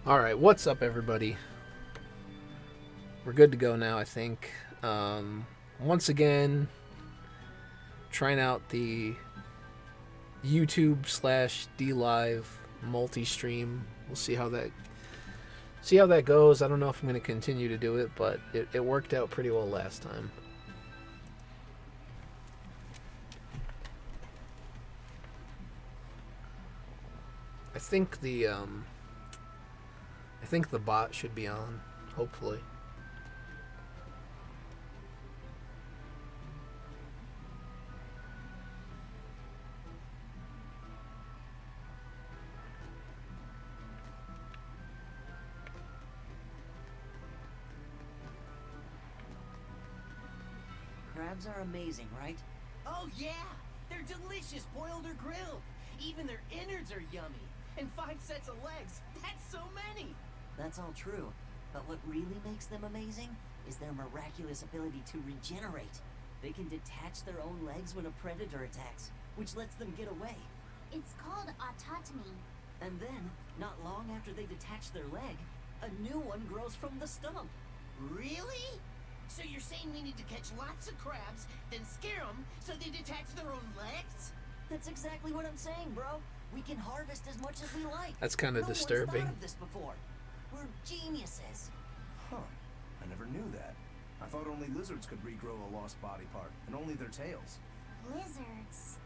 Alright, what's up, everybody? We're good to go now, I think. Once again, trying out the YouTube slash DLive multi-stream. We'll see how that goes. I don't know if I'm going to continue to do it, but it worked out pretty well last time. I think the bot should be on, hopefully. Crabs are amazing, right? Oh yeah! They're delicious boiled or grilled. Even their innards are yummy. And 5 sets of legs. That's so many! That's all true. But what really makes them amazing is their miraculous ability to regenerate. They can detach their own legs when a predator attacks, which lets them get away. It's called autotomy. And then, not long after they detach their leg, a new one grows from the stump. Really? So you're saying we need to catch lots of crabs, then scare them so they detach their own legs? That's exactly what I'm saying, bro. We can harvest as much as we like. That's kind of disturbing. No one's thought of this before. We're geniuses. Huh. I never knew that. I thought only lizards could regrow a lost body part, and only their tails. Lizards.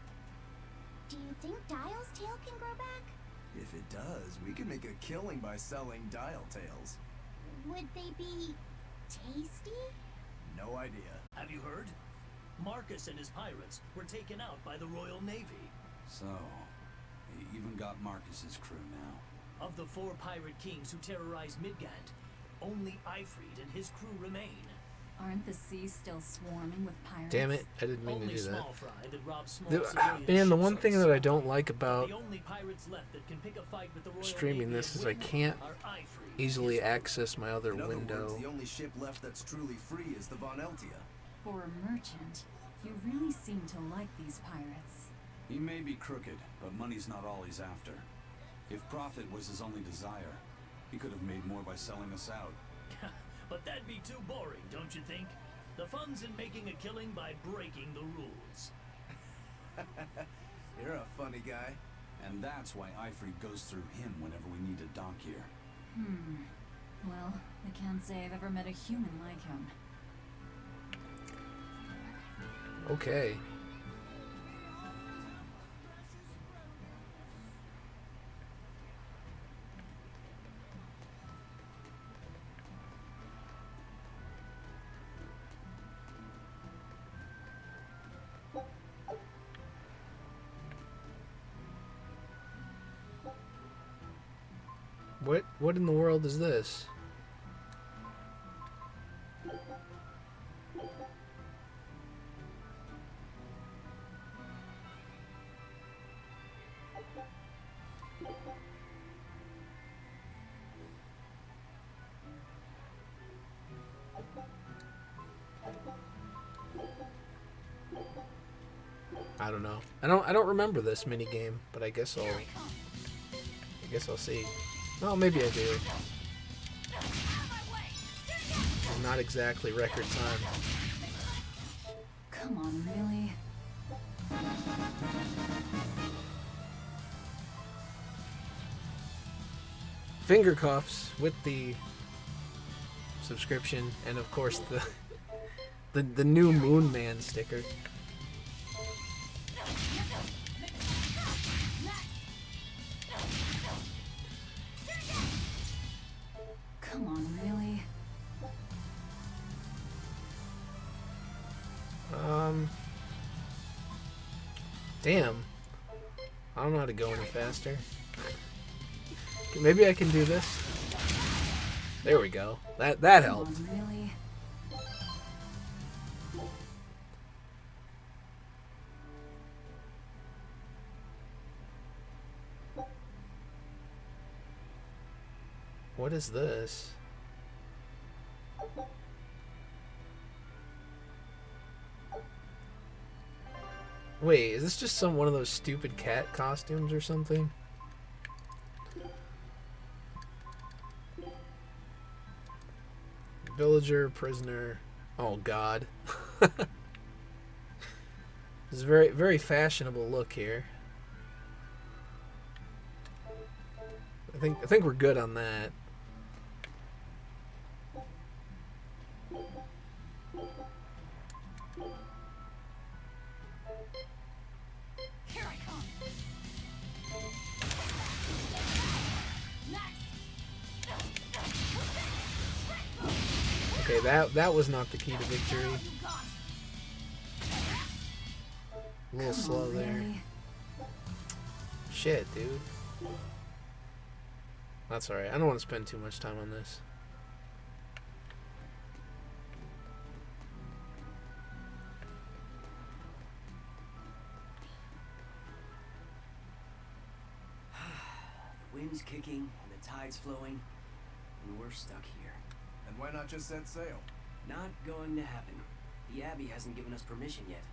Do you think Dial's tail can grow back? If it does, we can make a killing by selling dial tails. Would they be tasty? No idea. Have you heard? Marcus and his pirates were taken out by the Royal Navy. So, they even got Marcus's crew now. Of the 4 pirate kings who terrorized Midgand, only Ifrid and his crew remain. Aren't the seas still swarming with pirates? Damn it, I didn't mean Only to do that. small fry that robs small civilian Man, the ships one are thing that I sunk. don't like about The only pirates left that can pick a fight with the Royal streaming Navy this and is I win can't are Ifrid, easily his crew. access my other In other window. words, the only ship left that's truly free is the Von Eltia. For a merchant, you really seem to like these pirates. He may be crooked, but money's not all he's after. If profit was his only desire, he could have made more by selling us out. But that'd be too boring, don't you think? The fun's in making a killing by breaking the rules. You're a funny guy. And that's why Ifrid goes through him whenever we need a dock here. Well, I can't say I've ever met a human like him. Okay. What in the world is this? I don't know. I don't remember this mini game, but I guess I'll see. Oh, maybe I do. Not exactly record time. Come on, really? Finger cuffs with the subscription, and of course the new Moon Man sticker. Come on, really? Damn. I don't know how to go any faster. Maybe I can do this. There we go. That helped. Come on, really? What is this? Wait, is this just one of those stupid cat costumes or something? Villager, prisoner. Oh God. This is a very, very fashionable look here. I think we're good on that. Here I come. Okay, that was not the key to victory. A little slow there. Really? Shit, dude. That's alright. I don't want to spend too much time on this. The wind's kicking and the tide's flowing, and we're stuck here. And why not just set sail? Not going to happen. The Abbey hasn't given us permission yet.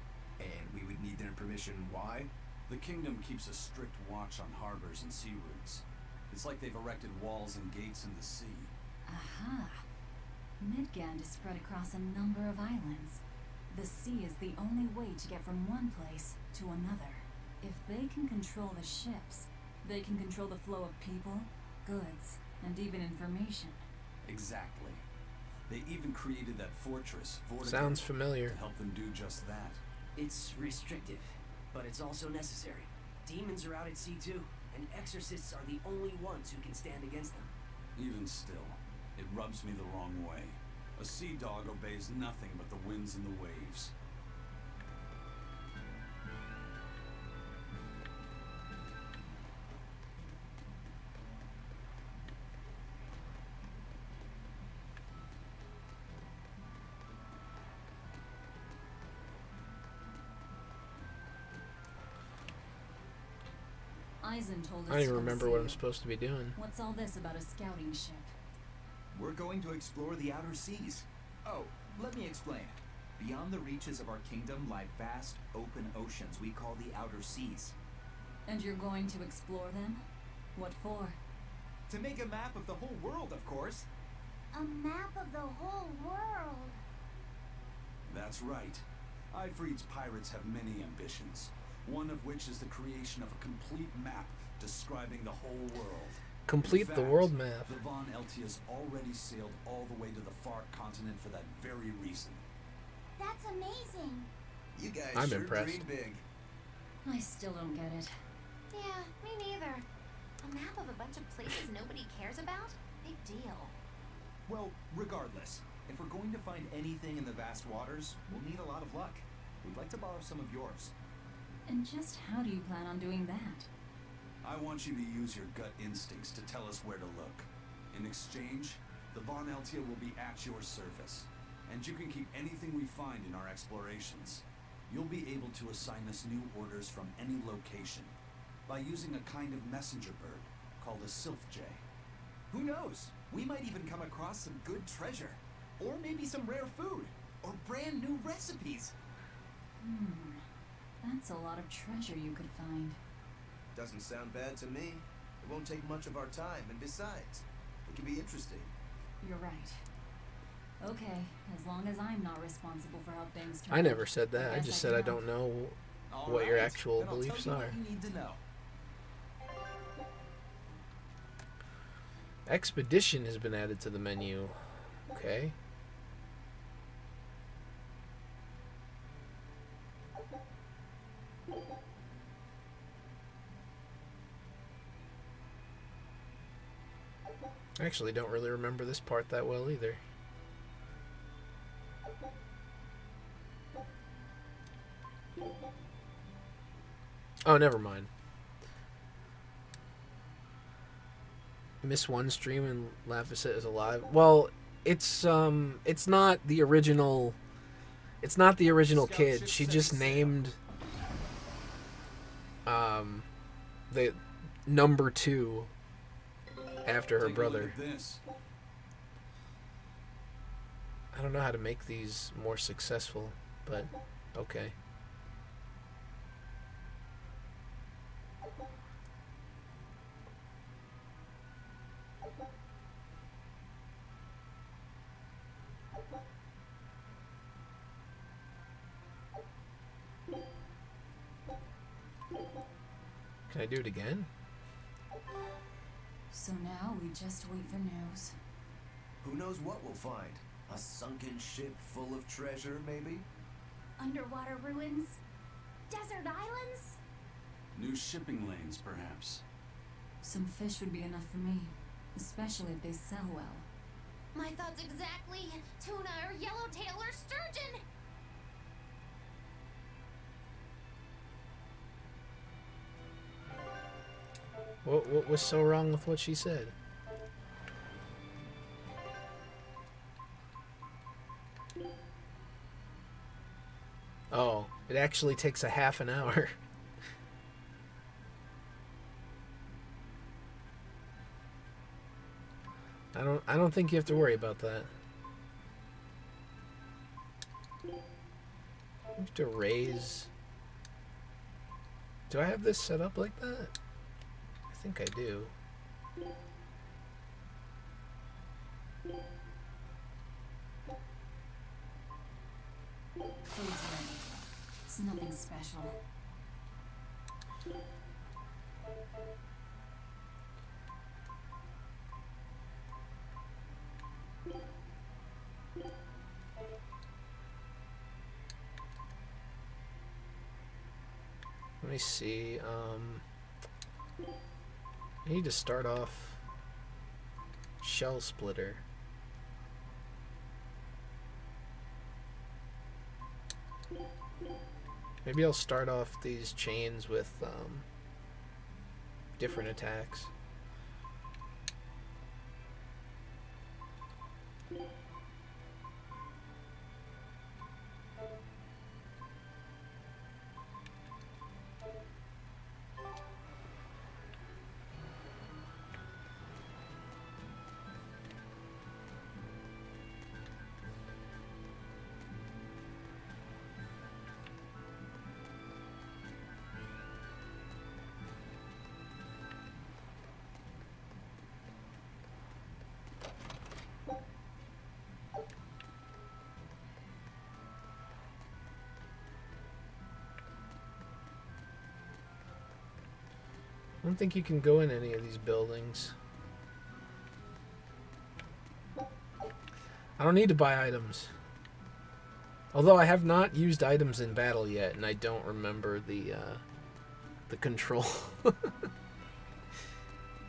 And we would need their permission. Why? The kingdom keeps a strict watch on harbors and sea routes. It's like they've erected walls and gates in the sea. Aha. Midgand is spread across a number of islands. The sea is the only way to get from one place to another. If they can control the ships, they can control the flow of people, goods, and even information. Exactly. They even created that fortress, Vortigern, Sounds familiar. to help them do just that. It's restrictive, but it's also necessary. Demons are out at sea too, and exorcists are the only ones who can stand against them. Even still, it rubs me the wrong way. A sea dog obeys nothing but the winds and the waves. Eisen told us I don't even to come remember see what I'm you. supposed to be doing. What's all this about a scouting ship? We're going to explore the outer seas. Oh, let me explain. Beyond the reaches of our kingdom lie vast, open oceans we call the outer seas. And you're going to explore them? What for? To make a map of the whole world, of course. A map of the whole world. That's right. Ifrit's pirates have many ambitions, one of which is the creation of a complete map describing the whole world. Complete In the fact, world map. The Von Eltias already sailed all the way to the far continent for that very reason. That's amazing. You guys I'm sure impressed. dream big. I still don't get it. Yeah, me neither. A map of a bunch of places nobody cares about? Big deal. Well, regardless, if we're going to find anything in the vast waters, we'll need a lot of luck. We'd like to borrow some of yours. And just how do you plan on doing that? I want you to use your gut instincts to tell us where to look. In exchange, the Von Eltia will be at your service, and you can keep anything we find in our explorations. You'll be able to assign us new orders from any location by using a kind of messenger bird called a sylph jay. Who knows? We might even come across some good treasure. Or maybe some rare food. Or brand new recipes. That's a lot of treasure you could find. Doesn't sound bad to me. It won't take much of our time, and besides, it can be interesting. You're right. Okay, as long as I'm not responsible for how things turn I out, never said that. I guess just said I can help. don't know All what your right, actual then I'll beliefs tell you are. what you need to know. Expedition has been added to the menu. Okay. I actually don't really remember this part that well either. Oh, never mind. Miss one stream and Laphicet is alive. Well, it's not the original. It's not the original kid. She just named the number 2 after her Take a look brother. at this. I don't know how to make these more successful, but okay. Can I do it again? So now we just wait for news. Who knows what we'll find? A sunken ship full of treasure, maybe? Underwater ruins? Desert islands? New shipping lanes, perhaps. Some fish would be enough for me, especially if they sell well. My thoughts exactly. Tuna or yellowtail or sturgeon. What was so wrong with what she said? Oh, it actually takes a half an hour. I don't think you have to worry about that. You have to raise. Do I have this set up like that? I think I do. Food's ready. It's nothing special. Let me see. I need to start off shell splitter. Maybe I'll start off these chains with different attacks. I don't think you can go in any of these buildings. I don't need to buy items. Although I have not used items in battle yet, and I don't remember the control.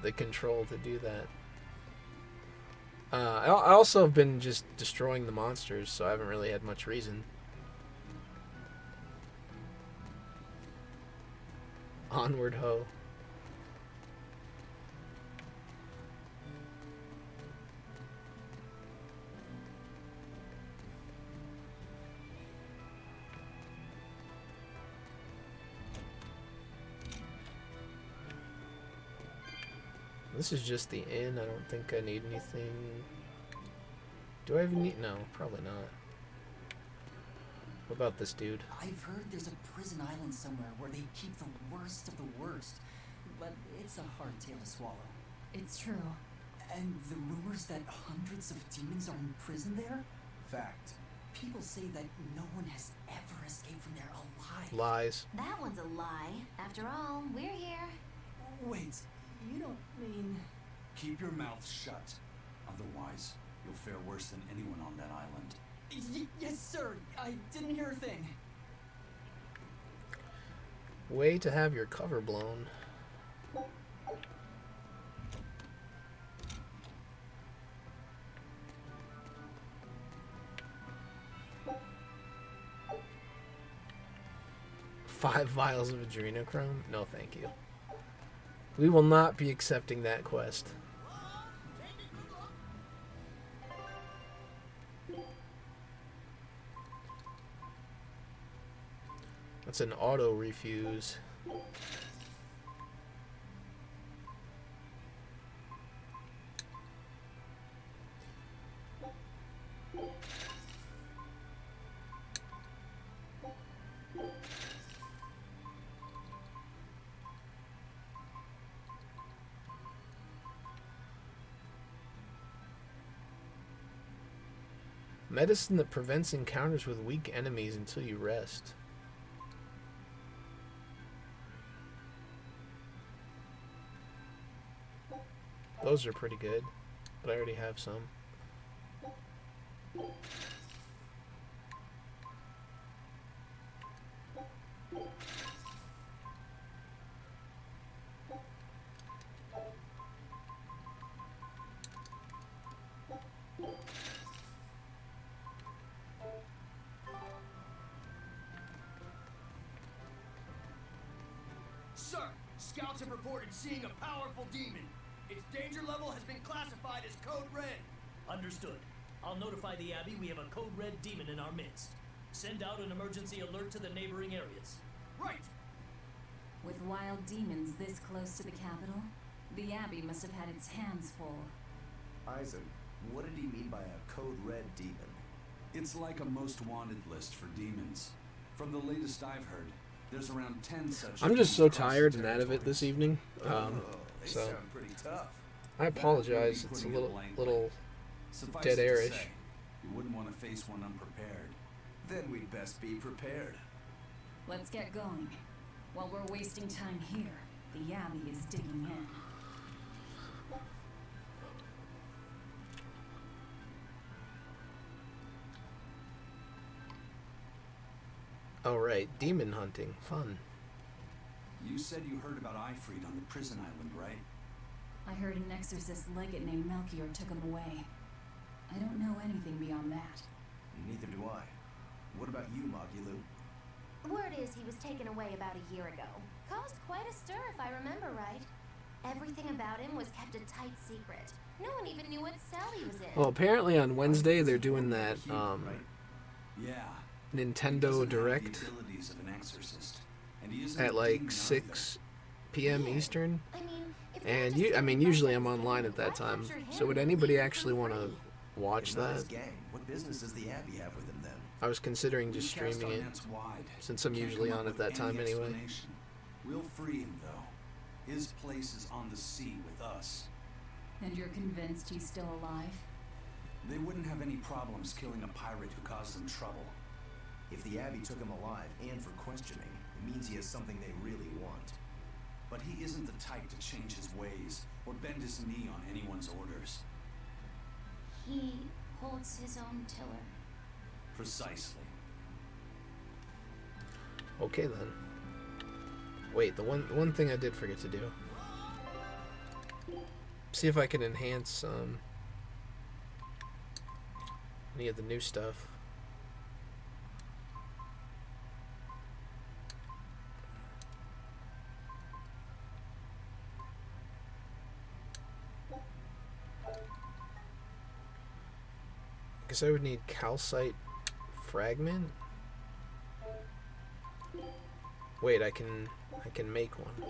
The control to do that. I also have been just destroying the monsters, so I haven't really had much reason. Onward ho. This is just the inn. I don't think I need anything. Do I even need... No, probably not. What about this dude? I've heard there's a prison island somewhere where they keep the worst of the worst. But it's a hard tale to swallow. It's true. And the rumors that hundreds of demons are in prison there? Fact. People say that no one has ever escaped from there alive. Lies. That one's a lie. After all, we're here. Wait, you don't mean... Keep your mouth shut. Otherwise, you'll fare worse than anyone on that island. Yes, sir. I didn't hear a thing. Way to have your cover blown. Five vials of adrenochrome? No, thank you. We will not be accepting that quest. That's an auto refuse. Medicine that prevents encounters with weak enemies until you rest. Those are pretty good, but I already have some. Sir, scouts have reported seeing a powerful demon. Its danger level has been classified as Code Red. Understood. I'll notify the Abbey we have a Code Red demon in our midst. Send out an emergency alert to the neighboring areas. Right. With wild demons this close to the capital, the Abbey must have had its hands full. Eisen, what did he mean by a Code Red demon? It's like a most wanted list for demons. From the latest I've heard, there's around 10 such. I'm just so across the tired and out of it this territories. evening. They So sound pretty tough. I apologize. It's a little Suffice dead it to airish. say, you wouldn't want to face one unprepared. Then we'd best be prepared. Let's get going. While we're wasting time here, the Abbey is digging in. Oh right, demon hunting, fun. You said you heard about Ifrit on the prison island, right? I heard an exorcist legate named Melchior took him away. I don't know anything beyond that. Neither do I. What about you, Magilu? Word is he was taken away about a year ago. Caused quite a stir, if I remember right. Everything about him was kept a tight secret. No one even knew what cell he was in. Well, apparently on Wednesday they're doing that Right? Yeah. He Nintendo doesn't have Direct the abilities of an exorcist, and he isn't at a like demon 6 p.m. Eastern. I mean, if And you, I mean, usually I'm online at that time. So would anybody actually want to watch If not his that? gang, what business does the Abbey have with him then? I was considering either. just We cast streaming our it, nets wide. since I'm Can't usually come on up at that with time any anyway. explanation. We'll free him though. His place is on the sea with us. And you're convinced he's still alive? They wouldn't have any problems killing a pirate who caused them trouble. If the Abbey took him alive and for questioning, it means he has something they really want. But he isn't the type to change his ways or bend his knee on anyone's orders. He holds his own tiller. Precisely. Okay then. Wait, the one thing I did forget to do. See if I can enhance any of the new stuff. Guess I would need calcite fragment. Wait, I can make one.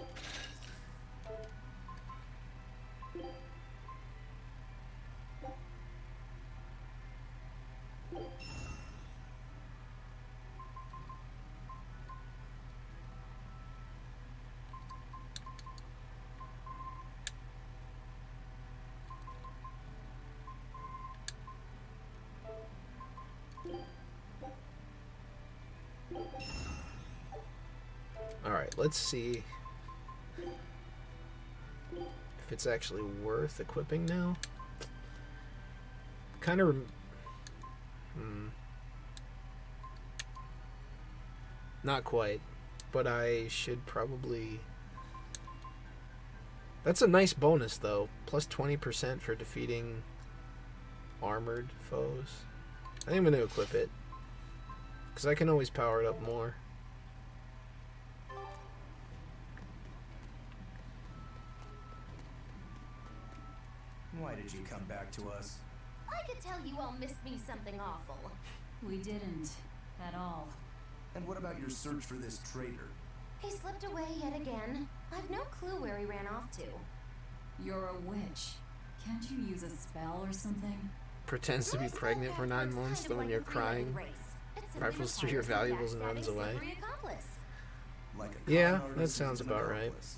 Alright, let's see if it's actually worth equipping now. Kind of... Not quite, but I should probably... That's a nice bonus, though. Plus 20% for defeating armored foes. I think I'm going to equip it, because I can always power it up more. Why did you come back to us? I could tell you all missed me something awful. We didn't. At all. And what about your search for this traitor? He slipped away yet again. I've no clue where he ran off to. You're a witch. Can't you use a spell or something? Pretends to be pregnant for 9 months, then when you're crying, rifles through your valuables and runs away. Like a Yeah, con artist that sounds who's an about right. accomplice.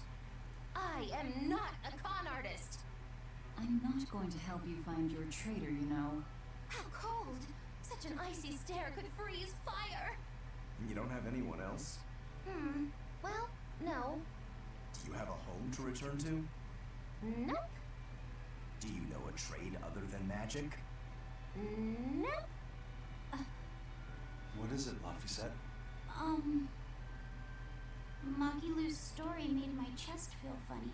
I am not a con artist. I'm not going to help you find your traitor, you know. How cold. Such Such an icy stare could freeze fire. You don't have anyone else? Well, no. Do you have a home to return to? Nope. Do you know a trade other than magic? Nope. What is it, Laphicet? Magilou's story made my chest feel funny.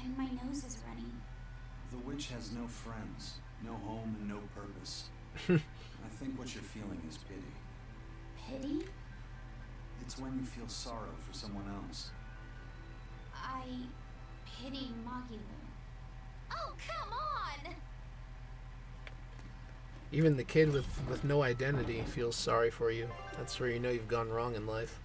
And my nose is runny. The witch has no friends, no home, and no purpose. I think what you're feeling is pity. Pity? It's when you feel sorrow for someone else. I pity Magilou. Oh, come on! Even the kid with no identity feels sorry for you. That's where you know you've gone wrong in life.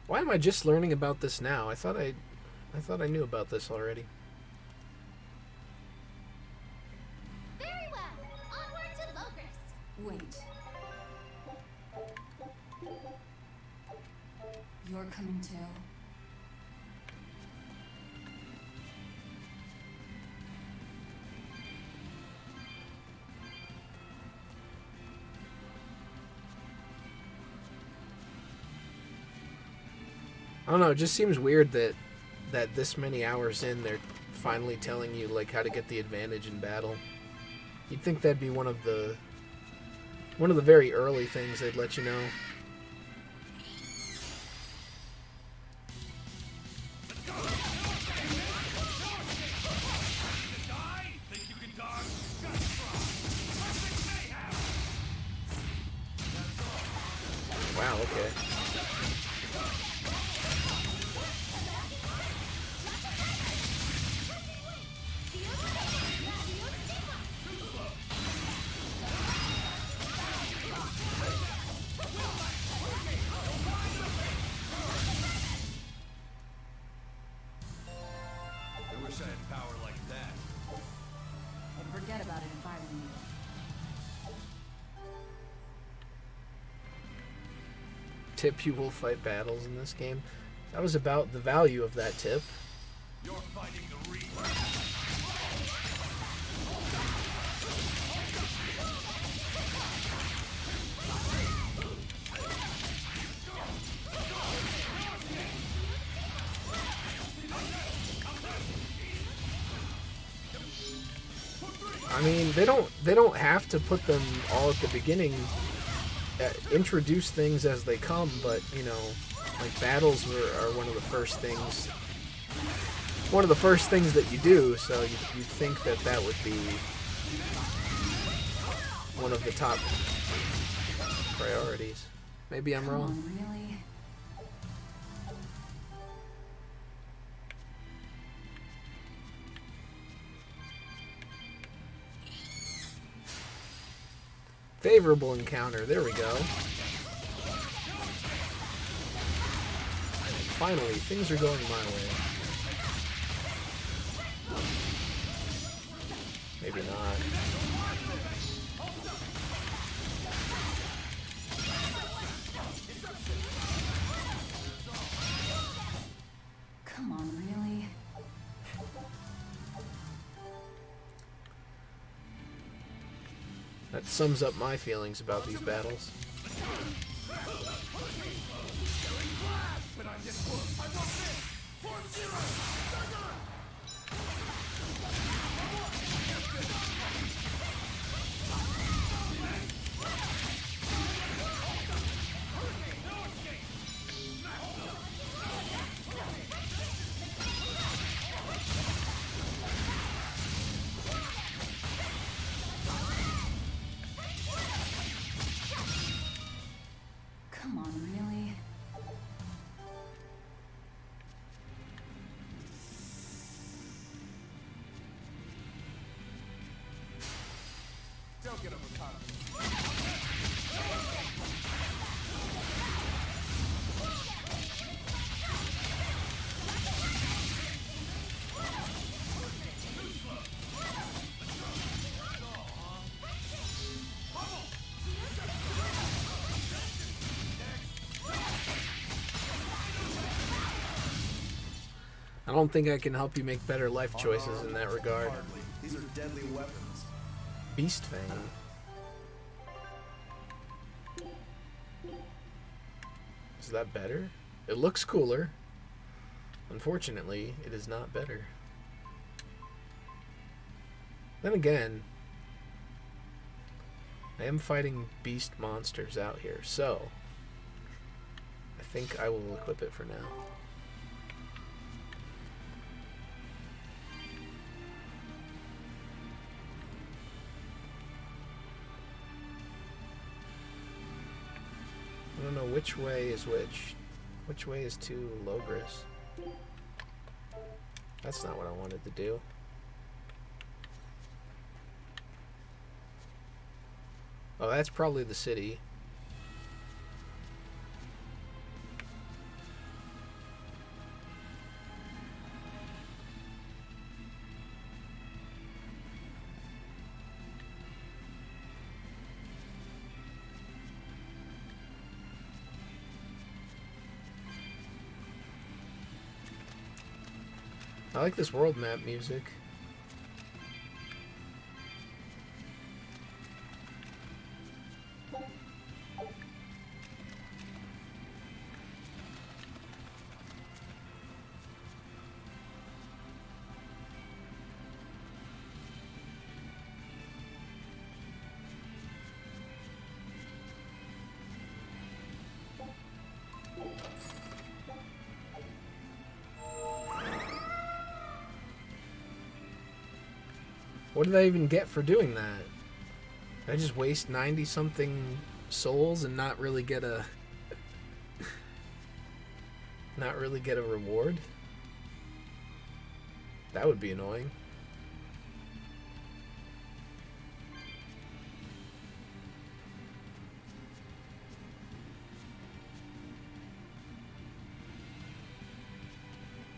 Why am I just learning about this now? I thought I knew about this already. Very well. Onward to Logris. Wait. You're coming too? I don't know, it just seems weird that this many hours in they're finally telling you like how to get the advantage in battle. You'd think that'd be one of the very early things they'd let you know. Wow, okay. I wish I had power like that. I'd forget about it if I were you. Tip, you will fight battles in this game. That was about the value of that tip. You're fighting the Reaper. I mean, they don't have to put them all at the beginning. Introduce things as they come, but you know, like battles are one of the first things. One of the first things that you do, so you'd think that would be one of the top priorities. Maybe I'm wrong. Come on, really? Favorable encounter. There we go. Finally, things are going my way. Maybe not. Come on, really? That sums up my feelings about these battles. Come on, really? I don't think I can help you make better life choices in that regard. Hardly. These are deadly weapons. Beast Fang. Is that better? It looks cooler. Unfortunately, it is not better. Then again, I am fighting beast monsters out here, so I think I will equip it for now. I don't know which way is which. Which way is to Logris? That's not what I wanted to do. Oh, that's probably the city. I like this world map music. What did I even get for doing that? Did I just waste 90-something souls and not really get a reward? That would be annoying.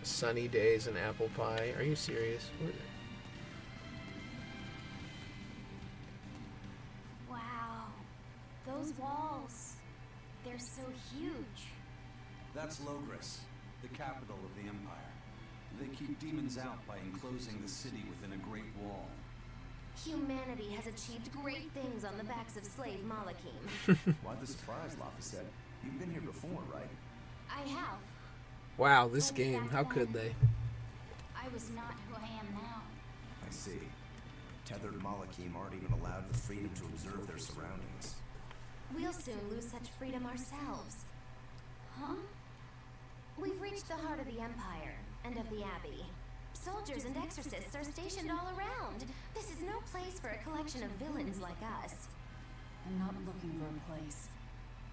Sunny days and apple pie. Are you serious? What? Those walls, they're so huge. That's Logris, the capital of the Empire. They keep demons out by enclosing the city within a great wall. Humanity has achieved great things on the backs of slave Malachim. Why the surprise, Lafa said? You've been here before, right? I have. Wow, this game, how could they? I was not who I am now. I see. Tethered Malachim aren't even allowed the freedom to observe their surroundings. We'll soon lose such freedom ourselves. Huh? We've reached the heart of the Empire, and of the Abbey. Soldiers and exorcists are stationed all around. This is no place for a collection of villains like us. I'm not looking for a place.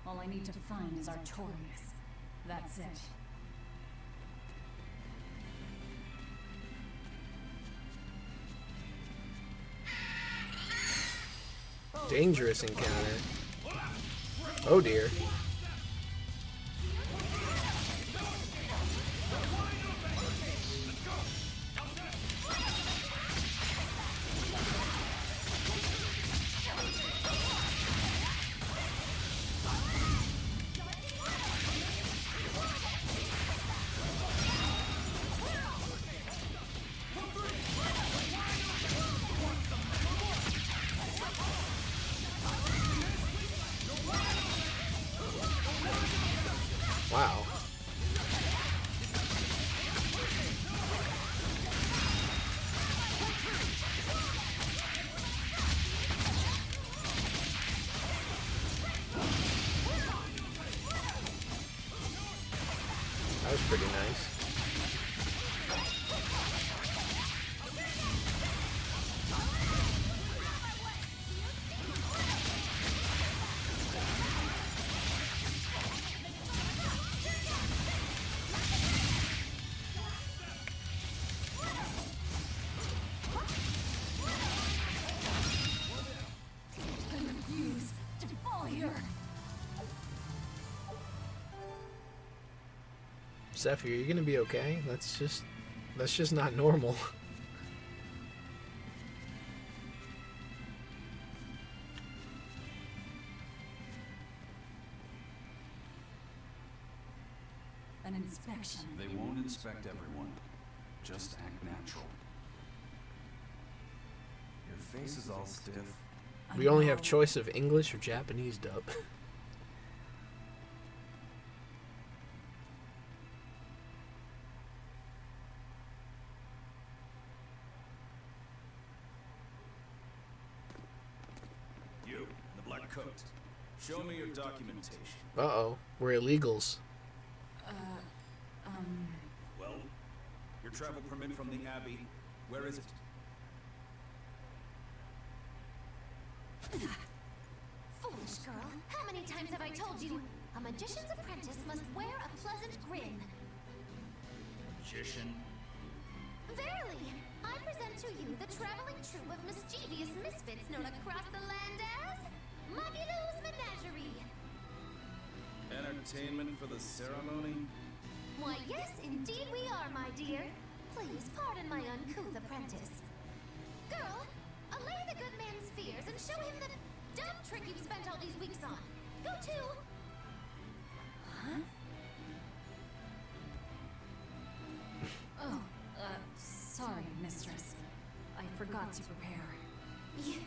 All I need to find is Artorias. That's it. Dangerous encounter. Oh dear. Wow. That was pretty nice. Zephyr, you're gonna be okay. That's just not normal. An inspection. They won't inspect everyone. Just act natural. Your face is all stiff. We only have choice of English or Japanese dub. You, in the black coat. Show me your documentation. Uh-oh. We're illegals. Well, your travel permit from the Abbey, where is it? Foolish girl. How many times have I told you? A magician's apprentice must wear a pleasant grin. Magician? Verily, I present to you the traveling troupe of mischievous misfits known across the land as Magilou's Menagerie. Entertainment for the ceremony? Why, yes, indeed we are, my dear. Please pardon my uncouth apprentice. Girl, allay the good man's fears and show him the dumb trick you've spent all these weeks on. Go to... Huh? Oh, sorry, mistress. I forgot to prepare. You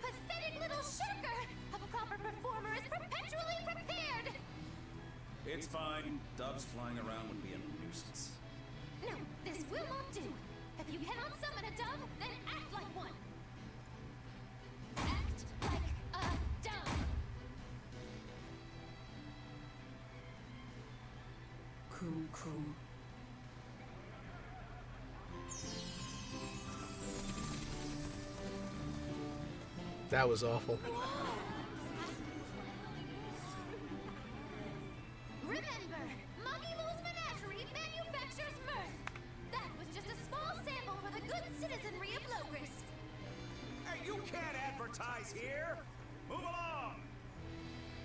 pathetic little shirker! A proper performer is perpetually prepared! It's fine. Doves flying around would be a nuisance. No, this will not do. If you cannot summon a dove, then act like one. Act like a dove. Cool. That was awful. Remember, Magilou's Menagerie manufactures mirth. That was just a small sample for the good citizenry of Logris. Hey, you can't advertise here! Move along!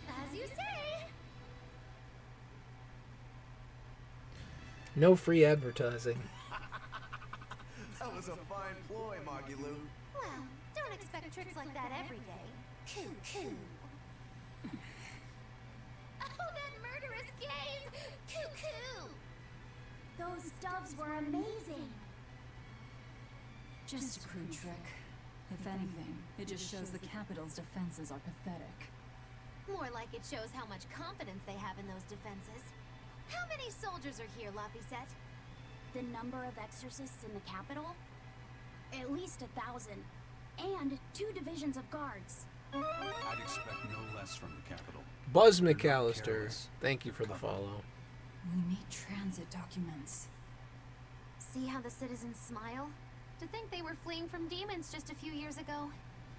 As you say. No free advertising. That was a fine ploy, Magilou. Well, don't expect tricks like that every day. Coo. Oh, that murderous gaze! Coo. Those doves were amazing. Just a crude trick. If anything, it just shows the capital's defenses are pathetic. More like it shows how much confidence they have in those defenses. How many soldiers are here, Lafayette? The number of exorcists in the capital? At least 1,000. And 2 divisions of guards. I'd expect no less from the capital. Buzz They're not McAllister, careless. thank you for the Cover. follow. We need transit documents. See how the citizens smile? To think they were fleeing from demons just a few years ago.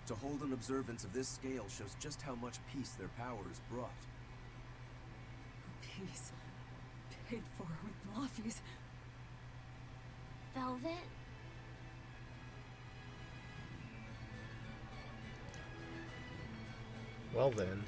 To hold an observance of this scale shows just how much peace their power has brought. Peace. Paid for with Laffy's. Velvet? Well then.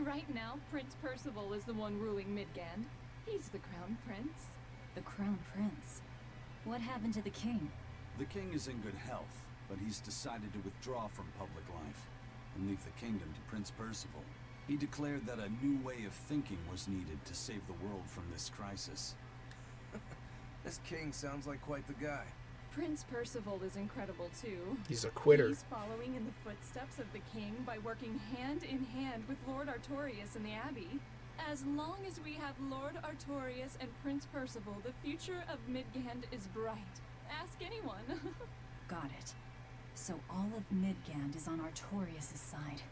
Right now, Prince Percival is the one ruling Midgand. He's the crown prince. The crown prince. What happened to the king? The king is in good health, but he's decided to withdraw from public life and leave the kingdom to Prince Percival. He declared that a new way of thinking was needed to save the world from this crisis. This king sounds like quite the guy. Prince Percival is incredible too. He's a quitter. He's following in the footsteps of the king by working hand in hand with Lord Artorias in the Abbey. As long as we have Lord Artorias and Prince Percival, the future of Midgand is bright. Ask anyone. Got it. So all of Midgand is on Artorias' side.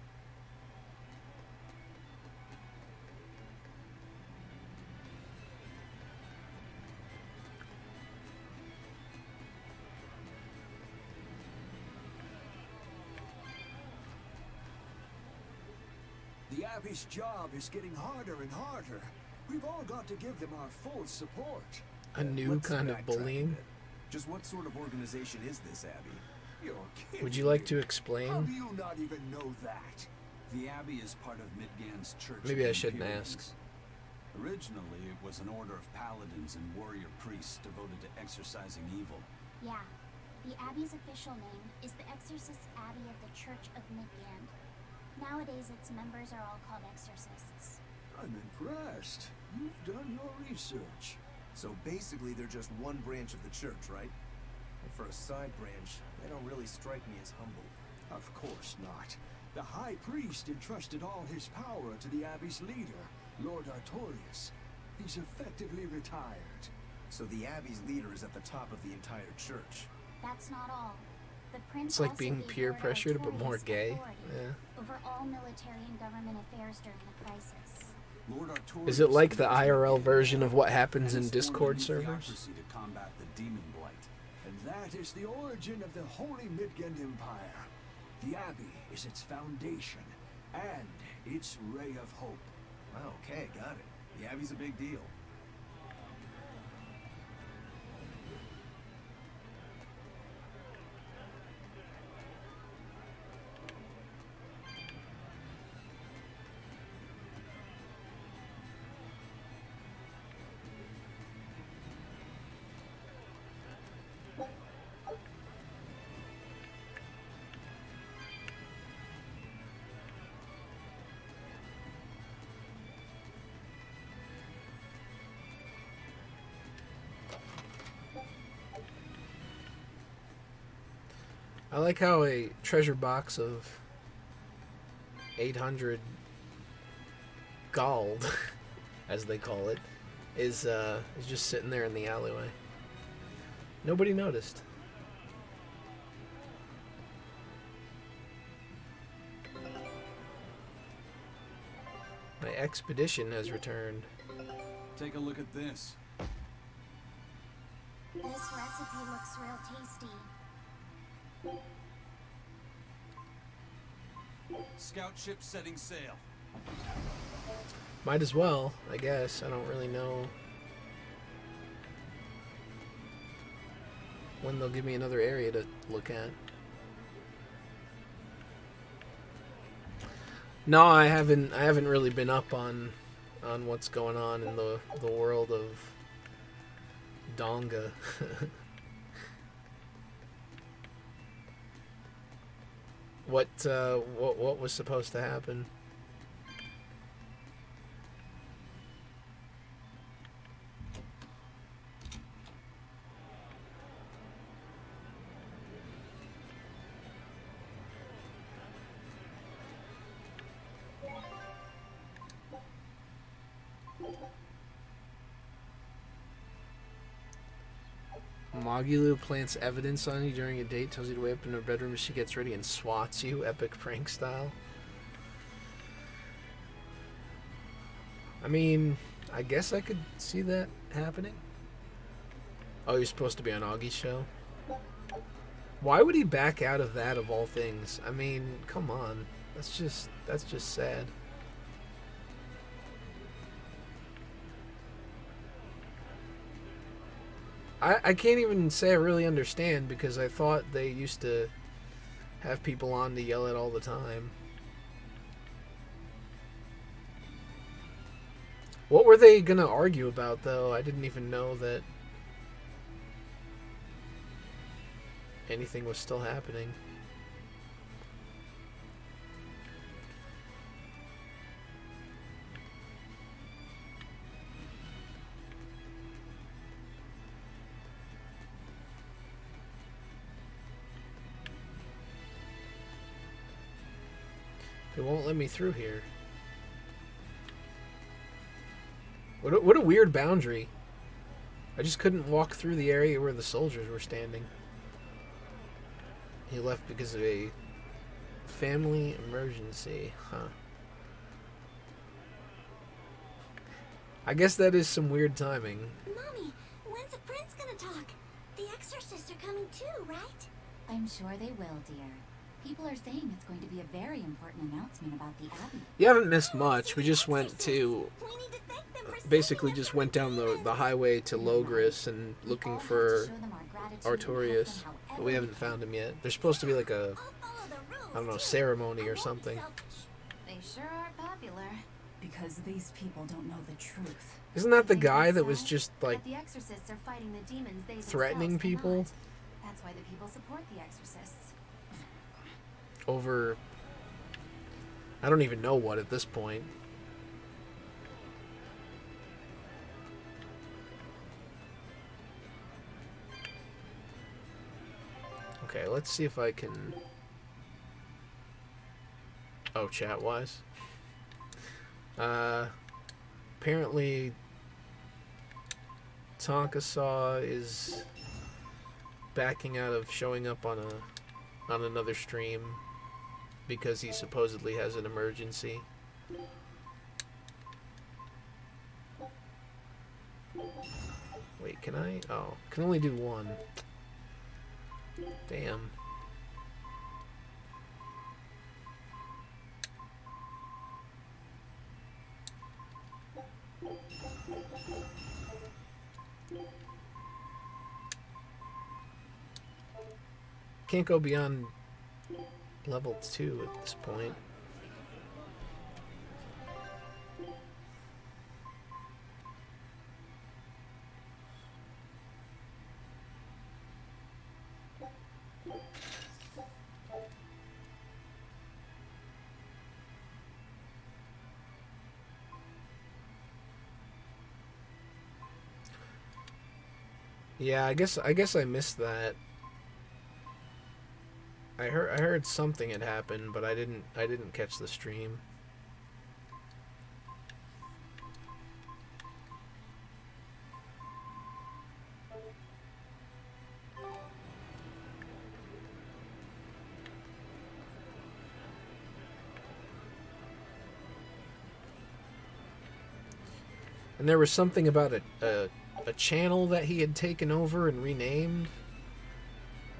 The Abbey's job is getting harder and harder. We've all got to give them our full support. A new Let's kind of backtrack a bullying? bit. Just what sort of organization is this, Abbey? You're kidding Would you like me. to How explain? do you not even know that? The Abbey is part of Midgand's Church Maybe of I shouldn't Imperials. ask. Originally, it was an order of paladins and warrior priests devoted to exorcising evil. Yeah. The Abbey's official name is the Exorcist Abbey of the Church of Midgand. Nowadays, its members are all called exorcists. I'm impressed. You've done your research. So basically, they're just one branch of the church, right? And for a side branch, they don't really strike me as humble. Of course not. The High Priest entrusted all his power to the Abbey's leader, Lord Artorias. He's effectively retired. So the Abbey's leader is at the top of the entire church. That's not all. The prince It's like also being gave peer Lord pressured, but more Artorias gay. authority Yeah. over all military and government affairs during the crisis. Lord Artorias Is it like the lives in IRL Midgand version of what happens and in is sworn Discord to use servers? theocracy to combat the demon blight. And that is the origin of the Holy Midgand Empire. The Abbey is its foundation, and its ray of hope. Wow, okay, got it. The Abbey's a big deal. I like how a treasure box of 800 gold, as they call it, is just sitting there in the alleyway. Nobody noticed. My expedition has returned. Take a look at this. This recipe looks real tasty. Scout ship setting sail. Might as well, I guess. I don't really know when they'll give me another area to look at. No, I haven't really been up on what's going on in the world of Donga. What was supposed to happen? Magilu plants evidence on you during a date, tells you to wait up in her bedroom as she gets ready and swats you, epic prank style. I mean, I guess I could see that happening. Oh, you're supposed to be on Augie's show? Why would he back out of that of all things? I mean, come on. That's just sad. I can't even say I really understand, because I thought they used to have people on to yell at all the time. What were they gonna argue about, though? I didn't even know that anything was still happening. It won't let me through here. What a weird boundary. I just couldn't walk through the area where the soldiers were standing. He left because of a family emergency. Huh. I guess that is some weird timing. Mommy, when's the prince gonna talk? The exorcists are coming too, right? I'm sure they will, dear. People are saying it's going to be a very important announcement about the Abbey. You haven't missed much. We just went to basically just went down the highway to Logris and looking for Artorias, but we haven't found him yet. There's supposed to be like a, I don't know, ceremony or something. They sure are popular. Because these people don't know the truth. Isn't that the guy that was just like But the exorcists are fighting the demons they threatening themselves people cannot. That's why the people support the exorcists. over, I don't even know what at this point. Okay, let's see if I can... Oh, chat-wise. Apparently, Tonkasaw is backing out of showing up on another stream because he supposedly has an emergency. Wait, can I? Oh, can only do one. Damn. Can't go beyond level 2 at this point. Yeah, I guess I missed that. I heard something had happened, but I didn't catch the stream. And there was something about a channel that he had taken over and renamed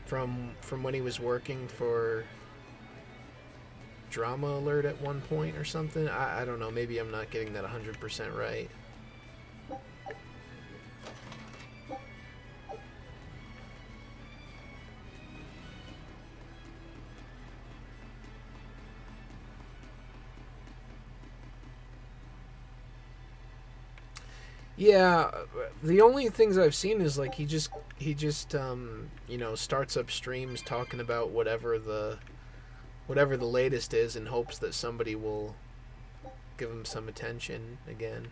from when he was working for Drama Alert at one point or something. I don't know, maybe I'm not getting that 100% right. Yeah, the only things I've seen is like he just you know, starts up streams talking about whatever the latest is in hopes that somebody will give him some attention again.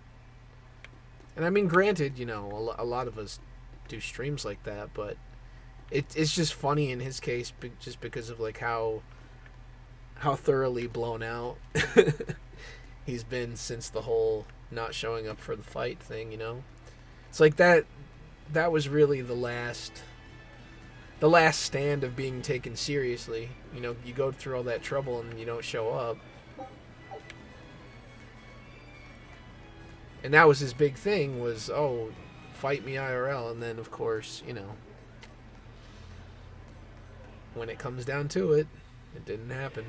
And I mean, granted, you know, a lot of us do streams like that, but it's just funny in his case just because of like how thoroughly blown out he's been since the whole not showing up for the fight thing, you know? It's like that was really the last stand of being taken seriously. You know, you go through all that trouble and you don't show up. And that was his big thing was, oh, fight me IRL. And then, of course, you know, when it comes down to it, it didn't happen.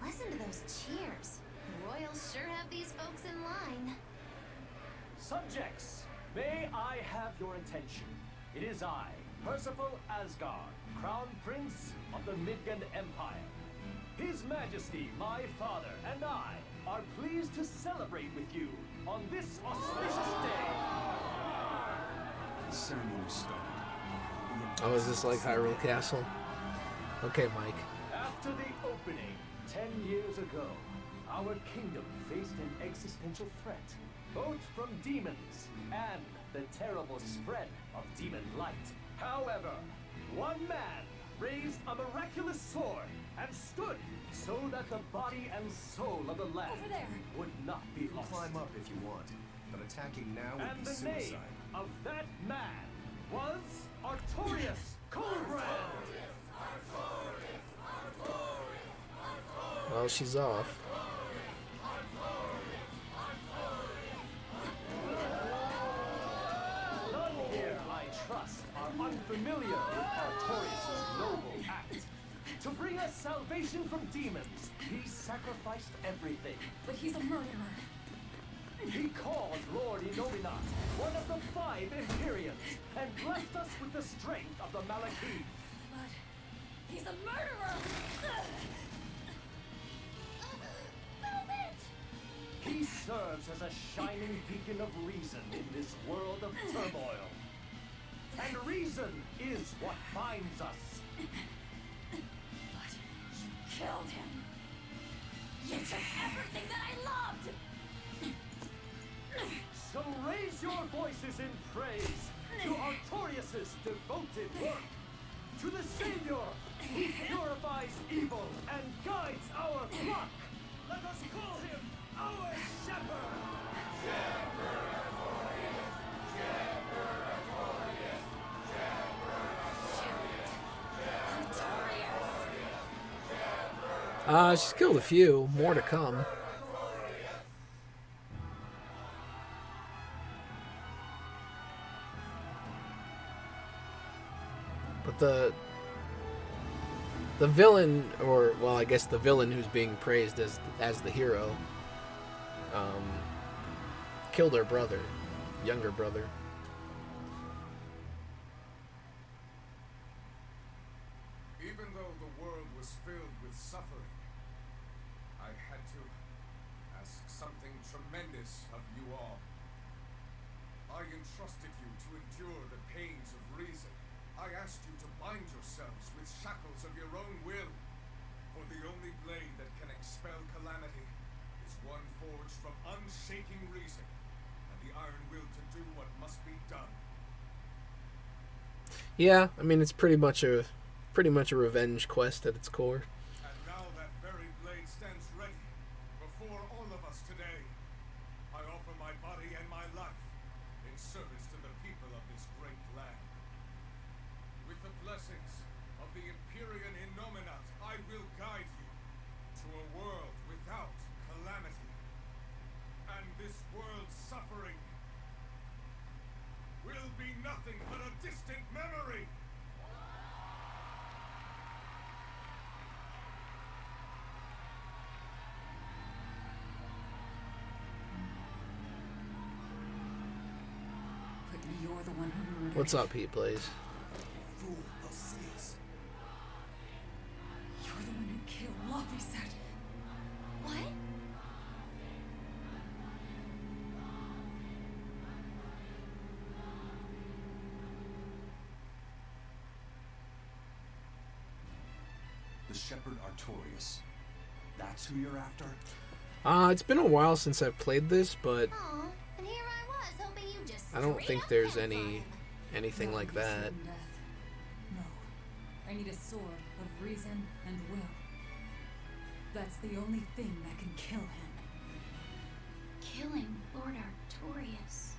Listen to those cheers. The Royals sure have these folks in line. Subjects, may I have your attention? It is I, Percival Asgard, Crown Prince of the Midgard Empire. His Majesty, my father, and I are pleased to celebrate with you on this auspicious day. The ceremony started. Oh, is this like Hyrule Castle? Okay, Mike. After the opening, 10 years ago, our kingdom faced an existential threat, both from demons and the terrible spread of demon light. However, one man raised a miraculous sword and stood so that the body and soul of the land would not be lost. Climb up if you want, but attacking now would And be the suicide. name of that man was Artorias Coldbrand. Well, she's off. None here, I trust, are are unfamiliar with Artorias' noble act. To bring us salvation from demons, he sacrificed everything. But he's a murderer. He called Lord Innominat one of the 5 Imperiums and blessed us with the strength of the Malachim. But he's a murderer! Velvet! He serves as a shining beacon of reason in this world of turmoil. And reason is what binds us. But you killed him. You took everything that I loved! So raise your voices in praise to Artorias' devoted work, to the Savior who purifies evil and guides our flock. Let us call him our Shepherd. She's killed a few. More to come. But the villain, or well, I guess the villain who's being praised as the hero, killed her brother, younger brother. Even though the world was filled with suffering, I had to ask something tremendous of you all. I entrusted you to endure the pains of reason. I asked you to bind yourselves with shackles of your own will. For the only blade that can expel calamity is one forged from unshaking reason, and the iron will to do what must be done. Yeah, I mean it's pretty much a revenge quest at its core. And now that very blade stands ready before all of us today. I offer my body and my life in service to the people of this great land. With the blessings of the Empyrean Innominat, I will guide you to a world without calamity. And this world's suffering will be nothing but a distant memory. But you're the one who murdered. What's up, Pete Plays? Fool, they'll see us. You're the one who killed Laphicet. What? The Shepherd Artorias. That's who you're after? It's been a while since I've played this, but Aw, and here I was, hoping you just I don't straight think up there's pencil anything him. like that. No. I need a sword of reason and will. That's the only thing that can kill him. Killing Lord Artorias.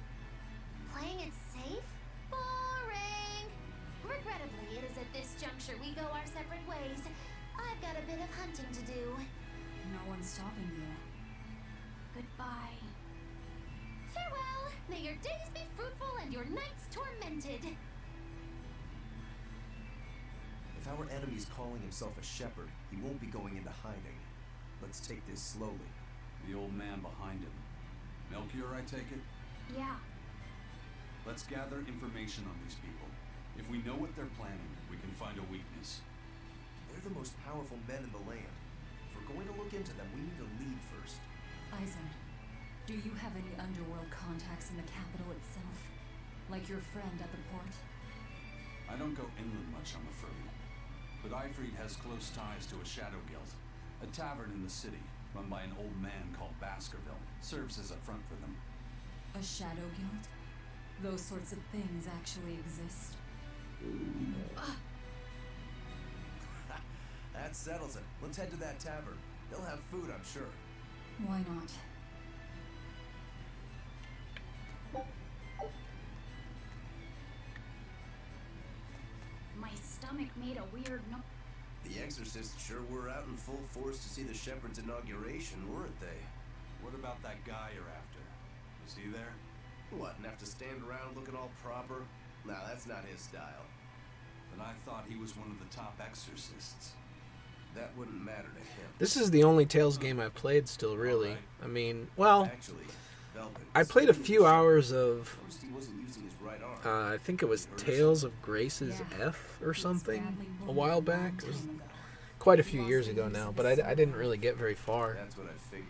Playing it safe? Boring! Regrettably, it is at this juncture we go our separate ways. I've got a bit of hunting to do. No one's stopping you. Goodbye. Farewell! May your days be fruitful and your nights tormented. If our enemy's calling himself a shepherd, he won't be going into hiding. Let's take this slowly. The old man behind him. Melchior, I take it? Yeah. Let's gather information on these people. If we know what they're planning, we can find a weakness. They're the most powerful men in the land. If we're going to look into them, we need a lead first. Eisen, do you have any underworld contacts in the capital itself? Like your friend at the port? I don't go inland much, I'm afraid. But Ifrit has close ties to a shadow guild. A tavern in the city, run by an old man called Baskerville, serves as a front for them. A shadow guild? Those sorts of things actually exist? That settles it. Let's head to that tavern. They'll have food, I'm sure. Why not? My stomach made a weird no. The exorcists sure were out in full force to see the shepherd's inauguration, weren't they? What about that guy you're after? Was he there? What, and have to stand around looking all proper? No, that's not his style. But I thought he was one of the top exorcists. That wouldn't matter to him. This is the only Tales game I've played still, really. I mean, well, Actually, Velvet, I played a few hours of, first he wasn't using his right arm. I think it was Tales of Grace's F or something a while back. It was quite a few years ago now, but I didn't really get very far. That's what I figured.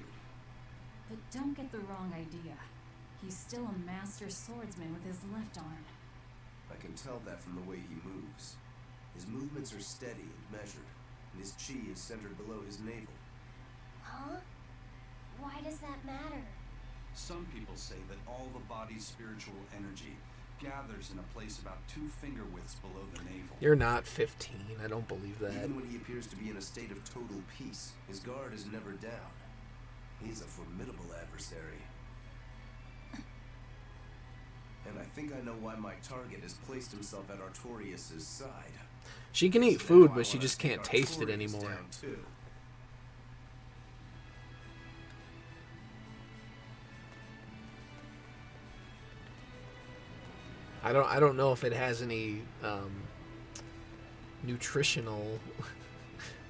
But don't get the wrong idea. He's still a master swordsman with his left arm. I can tell that from the way he moves. His movements are steady and measured, and his chi is centered below his navel. Huh? Why does that matter? Some people say that all the body's spiritual energy gathers in a place about 2 finger widths below the navel. You're not 15. I don't believe that. Even when he appears to be in a state of total peace, his guard is never down. He's a formidable adversary. And I think I know why my target has placed himself at Artorias' side. She can eat food, but she just can't taste it anymore. I don't know if it has any nutritional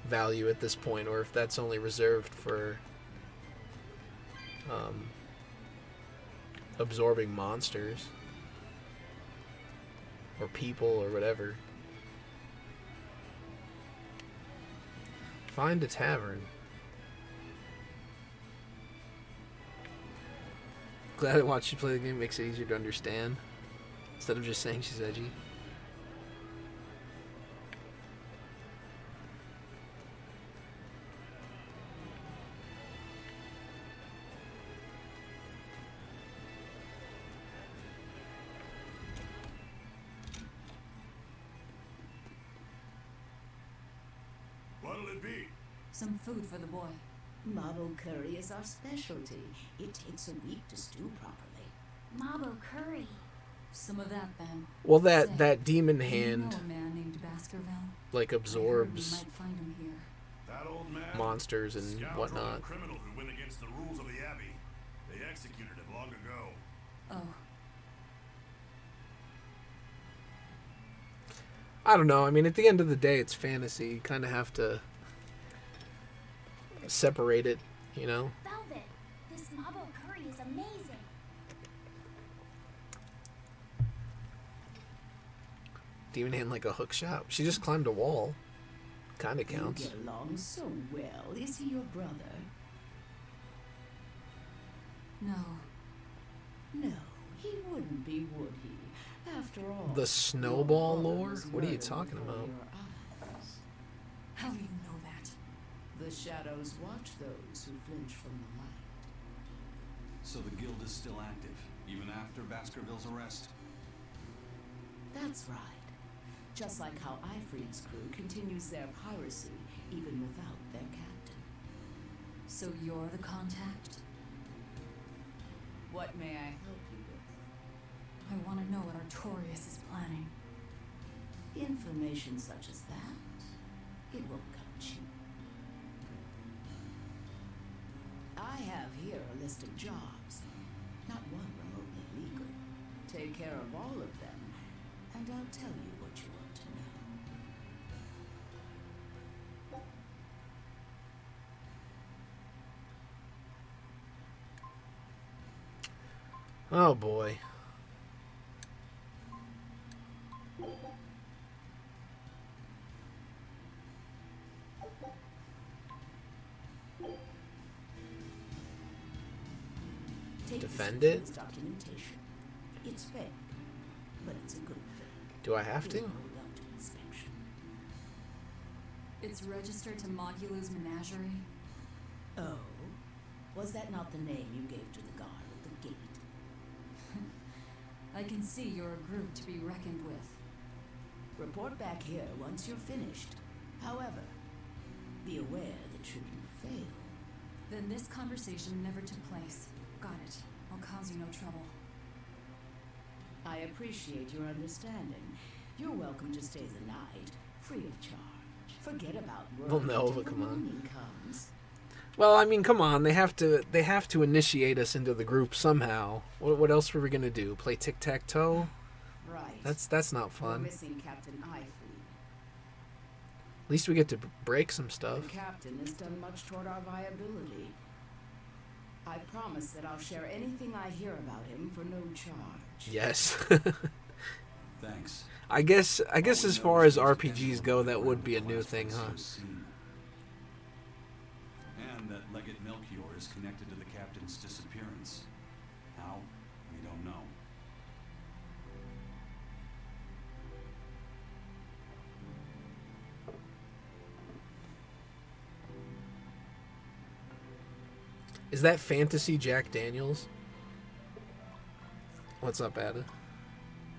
value at this point, or if that's only reserved for absorbing monsters or people or whatever. Find a tavern. Glad I watched you play the game. Makes it easier to understand instead of just saying she's edgy. What'll it be? Some food for the boy. Mabo curry is our specialty. It takes a week to stew properly. Mabo curry. Some of that, then. Well, Say, that demon do you hand know a man named Baskerville? like I heard we absorbs might find him here. That old man? monsters and Scoundrel whatnot. and criminal who went against the rules of the Abbey. They executed him long ago. Oh, I don't know. I mean, at the end of the day, it's fantasy. You kind of have to separate it, you know? Velvet, this Mabo curry is amazing. Demon hand like a hook shot. She just climbed a wall. Kind of counts. You get along so well. Is he your brother? no. No, he wouldn't be, would he? After all, The snowball your father lore? was What are you murdered talking before about? your eyes. How do you know that? The shadows watch those who flinch from the light. So the guild is still active, even after Baskerville's arrest? That's right. Just like how Ifried's crew continues their piracy even without their captain. So you're the contact? What may I help you with? I want to know what Artorias is planning. Information such as that, it won't come cheap. I have here a list of jobs, not one remotely legal. Take care of all of them, and I'll tell you what you want to know. Oh boy. Take Defend this it? as documentation. It's fake, but it's a good fake. Do I have to? It'll hold up to inspection. It's registered to Mogula's menagerie. Oh, was that not the name you gave to the guard at the gate? I can see you're a group to be reckoned with. Report back here once you're finished. However, be aware that should you fail, Then this conversation never took place. Got it. I'll cause you no trouble. I appreciate your understanding. You're welcome to stay the night, free of charge. Forget about work Well, no, until but the come on. morning comes. Well, I mean, come on. They have to initiate us into the group somehow. What else were we gonna do? Play tic-tac-toe? right. That's not We're fun. missing Captain Ifleet. At least we get to break some The stuff. captain has done much toward our viability. I promise that I'll share anything I hear about him for no charge. Yes. Thanks. I guess as far as RPGs go, that would be a new thing, huh? And that Legate Melchior is connected to the captain's disappearance. How? We don't know. Is that fantasy Jack Daniels? What's up, Ada?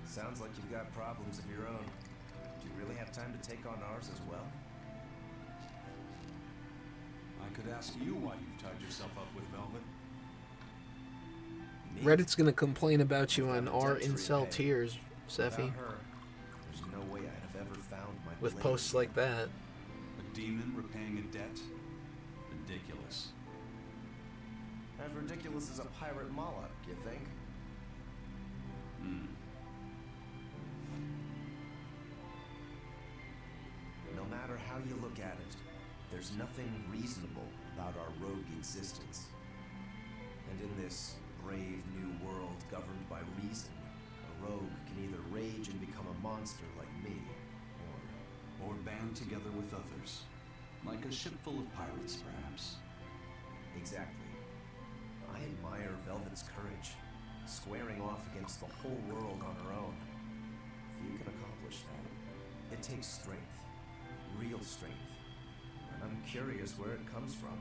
Sounds like you've got problems of your own. Do you really have time to take on ours as well? I could ask you why you've tied yourself up with Velvet. Reddit's gonna complain about you on our incel tears, Sephi. Without her, there's no way I'd have ever found my With blade. posts like that. A demon repaying a debt? Ridiculous. As ridiculous as a pirate Moloch, you think? No matter how you look at it, there's nothing reasonable about our rogue existence. And in this brave new world governed by reason, a rogue can either rage and become a monster like me, Or band together with others. Like a ship full of pirates, perhaps. Exactly. I admire Velvet's courage, squaring off against the whole world on her own. If you can accomplish that, it takes strength, real strength. And I'm curious where it comes from.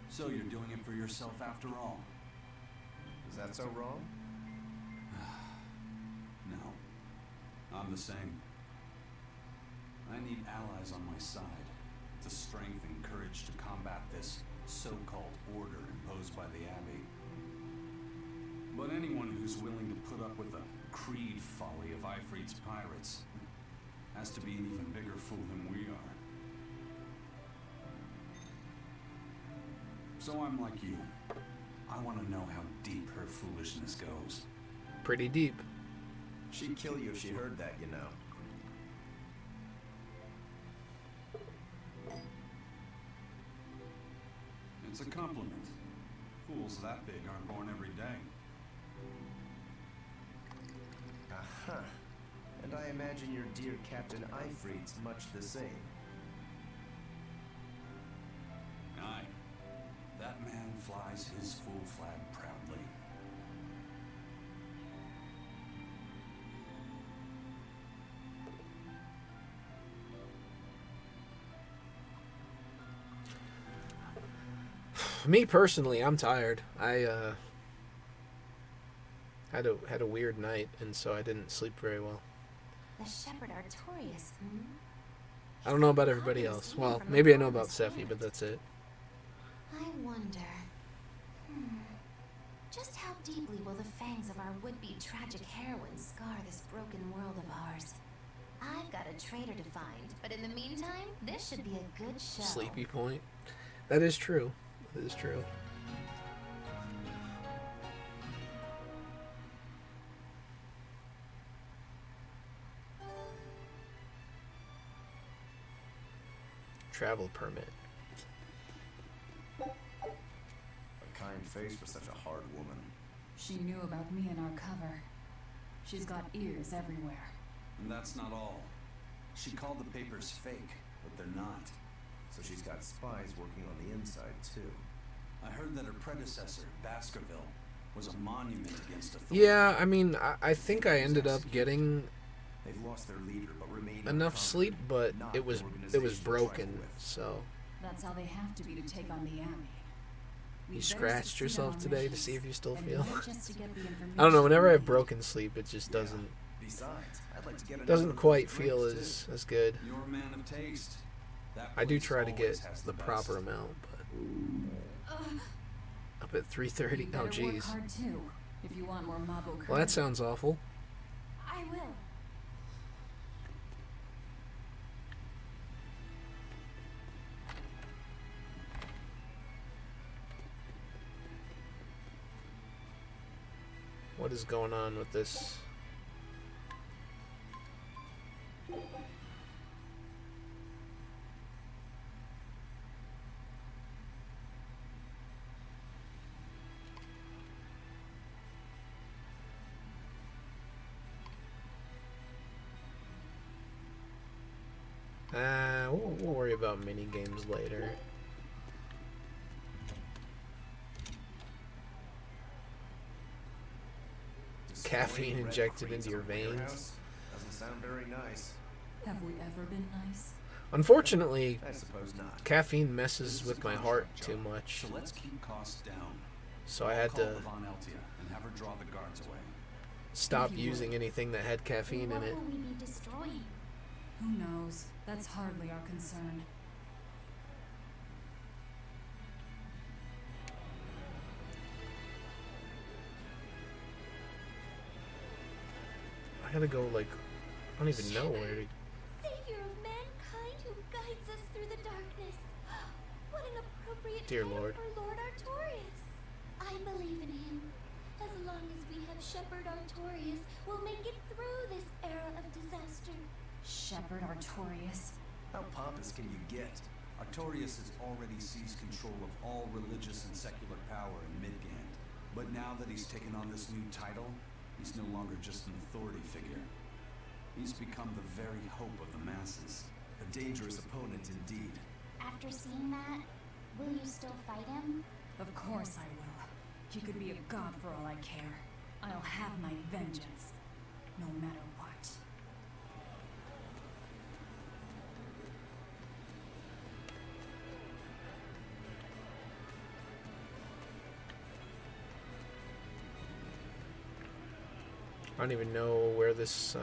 So you're doing it for yourself after all? Is that so wrong? No. I'm the same. I need allies on my side. The strength and courage to combat this so-called order imposed by the Abbey. But anyone who's willing to put up with the creed folly of Ifrit's pirates has to be an even bigger fool than we are. So I'm like you. I want to know how deep her foolishness goes. Pretty deep. She'd kill you if she heard that, you know. It's a compliment. Fools that big aren't born every day. Aha. And I imagine your dear Captain Ifrit's much the same. Aye. That man flies his full flag proudly. Me personally, I'm tired. I had a weird night, and so I didn't sleep very well. The Shepherd Artorias, I don't know about everybody else. Well, maybe I know about Sephi, but that's it. I wonder. Just how deeply will the fangs of our would-be tragic heroine scar this broken world of ours? I've got a traitor to find, but in the meantime, this should be a good show. Sleepy point. That is true. That is true. Travel permit. A kind face for such a hard woman. She knew about me in our cover. She's got ears everywhere. And that's not all. She called the papers fake, but they're not. So she's got spies working on the inside, too. I heard that her predecessor, Baskerville, was a monument against authority. Yeah, I mean, I think I ended up getting They've lost their leader, but remain enough sleep, but it was broken, so. That's how they have to be to take on the Abbey. You scratched yourself today to see if you still feel. I don't know, whenever I have broken sleep, it just doesn't quite feel as good. You're a man of taste. I do try to get the proper amount, but up at 3:30. Oh, jeez. Well, that sounds awful. I will. What What is going on with this? We'll worry about mini games later. Caffeine injected into your veins. Doesn't sound very nice. Have we ever been nice? Unfortunately, I suppose not. caffeine messes with my heart too much. So let's keep costs down. So I had Call to the Von Eltia and have her draw the guards away. stop using anything that had caffeine in it. What will we be destroying? Who knows? That's hardly our concern. I gotta go, like, I don't even know where to... Savior of mankind who guides us through the darkness. What an appropriate Dear title Lord. for Lord Artorias. I believe in him. As long as we have Shepherd Artorias, we'll make it through this era of disaster. Shepherd Artorias. How pompous can you get? Artorias has already seized control of all religious and secular power in Midgand. But now that he's taken on this new title, he's no longer just an authority figure. He's become the very hope of the masses. A dangerous opponent indeed. After seeing that, will you still fight him? Of course I will. He could be a god for all I care. I'll have my vengeance. No matter what. I don't even know where this,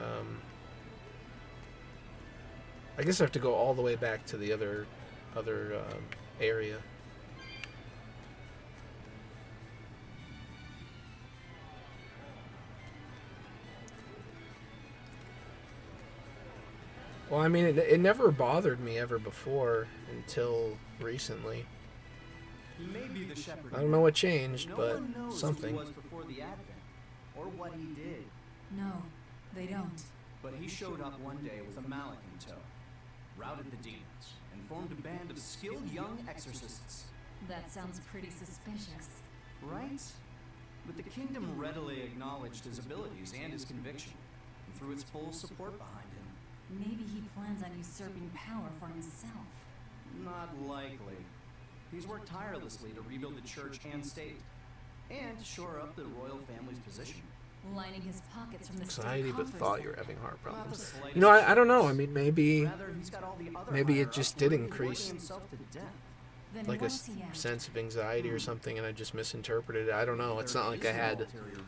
I guess I have to go all the way back to the other area. Well, I mean, it never bothered me ever before until recently. He may be the shepherd. I don't know what changed, No but one knows something. who he was before the Advent, or what he did. No, they don't. But he showed up one day with a mallet in tow, routed the demons, and formed a band of skilled young exorcists. That sounds pretty suspicious. Right? But the kingdom readily acknowledged his abilities and his conviction, and threw its full support behind him. Maybe he plans on usurping power for himself. Not likely. He's worked tirelessly to rebuild the church and state, and to shore up the royal family's position. Lining his pockets from the Anxiety, state but coffers thought there. you were having heart Not the problems. slightest You know, I don't know. I chance. mean, maybe Rather, he's got all the other maybe it higher-ups just did working increase himself to death. Then like a what does he have? sense of anxiety or something, and I just misinterpreted it. I don't know. It's There not like is I no had. ulterior motive.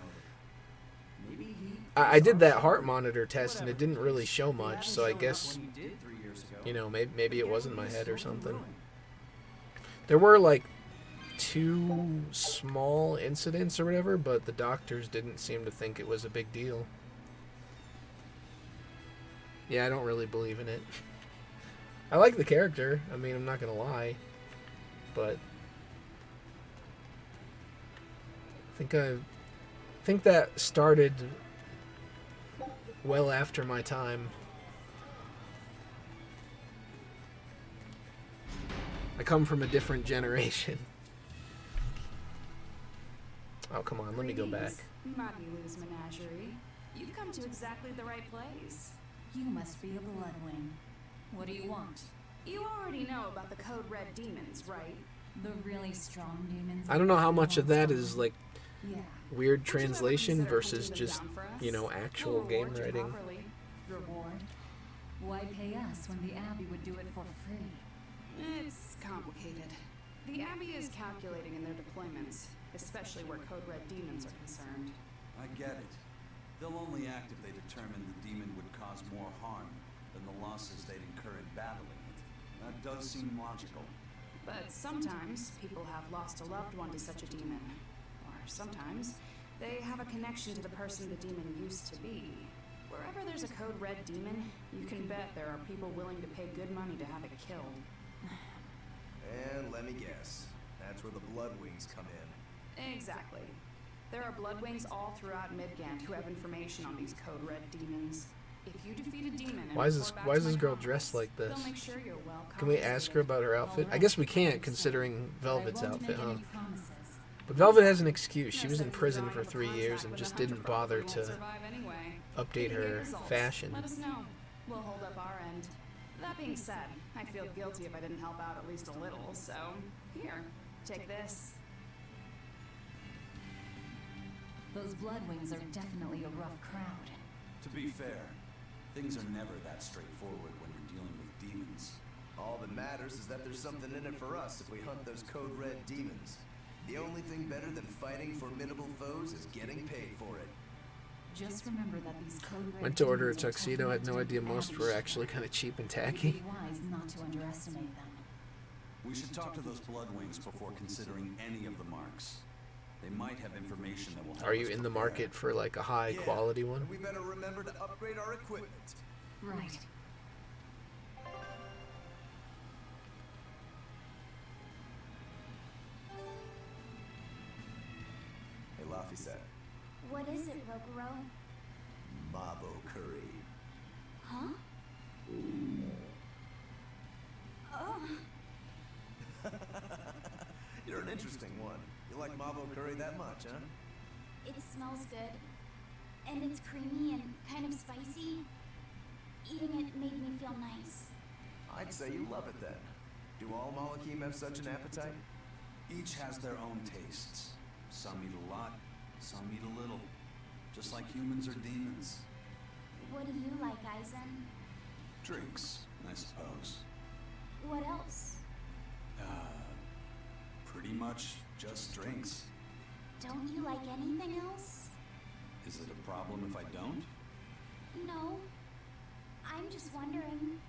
Maybe he I is did our that shepherd. heart monitor test, and it Whatever didn't the really case, show he much. hadn't So I shown up guess, when he did 3 years ago. you know, maybe it Again, wasn't my he's head or slowly something. brewing. There were like 2 small incidents or whatever, but the doctors didn't seem to think it was a big deal. Yeah, I don't really believe in it. I like the character. I mean, I'm not gonna lie, but I think that started well after my time. I come from a different generation. Oh, come on, let me go back. Mabu's menagerie. You've come to exactly the right place. You must be a bloodwing. What do you want? You already know about the Code Red demons, right? The really strong demons. I don't know how much of that is like Yeah. weird Would you ever translation consider versus hunting them just, down for us? you know, We'll actual game reward you writing. properly. Reward? Why pay us when the Abbey would do it for free? It's complicated. The Abbey is calculating in their deployments, especially where Code Red demons are concerned. I get it. They'll only act if they determine the demon would cause more harm than the losses they'd incur in battling it. That does seem logical. But sometimes people have lost a loved one to such a demon. Or sometimes they have a connection to the person the demon used to be. Wherever there's a Code Red demon, you can bet there are people willing to pay good money to have it killed. And let me guess, that's where the Bloodwings come in. Exactly. There are bloodwings all throughout Midgand who have information on these code red demons. If you defeat a demon and Why is report back this to my girl complex, dressed like this? they'll make sure you're well Can we ask her about her outfit? I guess we can't, considering Velvet's won't outfit, make huh? any promises. But Velvet has an excuse. She was in prison for 3 years and just didn't bother to update her fashion. Let us know. We'll hold up our end. That being said, I'd feel guilty if I didn't help out at least a little, so here, take this. Those bloodwings are definitely a rough crowd. To be fair, things are never that straightforward when you're dealing with demons. All that matters is that there's something in it for us if we hunt those code red demons. The only thing better than fighting formidable foes is getting paid for it. Just remember that these code red Went to order a demons are tuxedo. I had no tough idea to most manage. were actually kind of cheap and It would tacky. be wise not to underestimate them. We should talk to those bloodwings before considering any of the marks. They might have information that will help Are you us in the prepare. market for like a high quality one? We better remember to upgrade our equipment. Right. Hey, Laphicet. What is it, Rogoro? Mabo curry. Huh? Oh. You're an interesting one. You like Mabo curry that much, huh? It smells good. And it's creamy and kind of spicy. Eating it made me feel nice. I'd say you love it then. Do all Malakim have such an appetite? Each has their own tastes. Some eat a lot, some eat a little. Just like humans or demons. What do you like, Aizen? Drinks, I suppose. What else? Pretty much just drinks. Don't you like anything else? Is it a problem if I don't? No. I'm just wondering.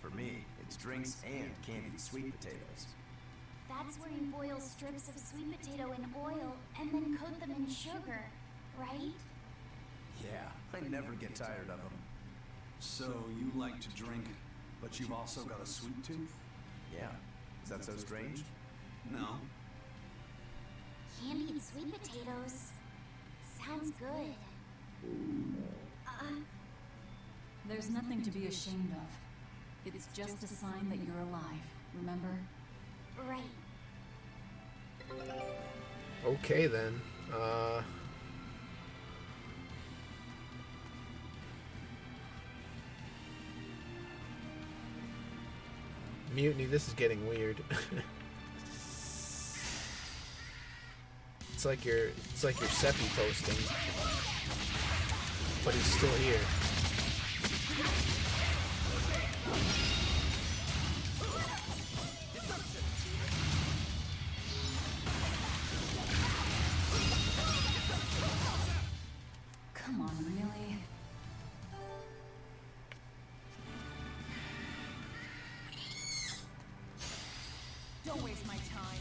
For me, it's drinks and candied sweet potatoes. That's where you boil strips of sweet potato in oil and then coat them in sugar, right? Yeah, I never get tired of them. So you like to drink, but you've also got a sweet tooth? Yeah. Is that so strange? No. Candied sweet potatoes. Sounds good. There's nothing to be ashamed of. It's just a sign that you're alive, remember? Right. Okay then. Mutiny, this is getting weird. It's like your Seppi posting. But he's still here. Come on, really? Don't waste my time.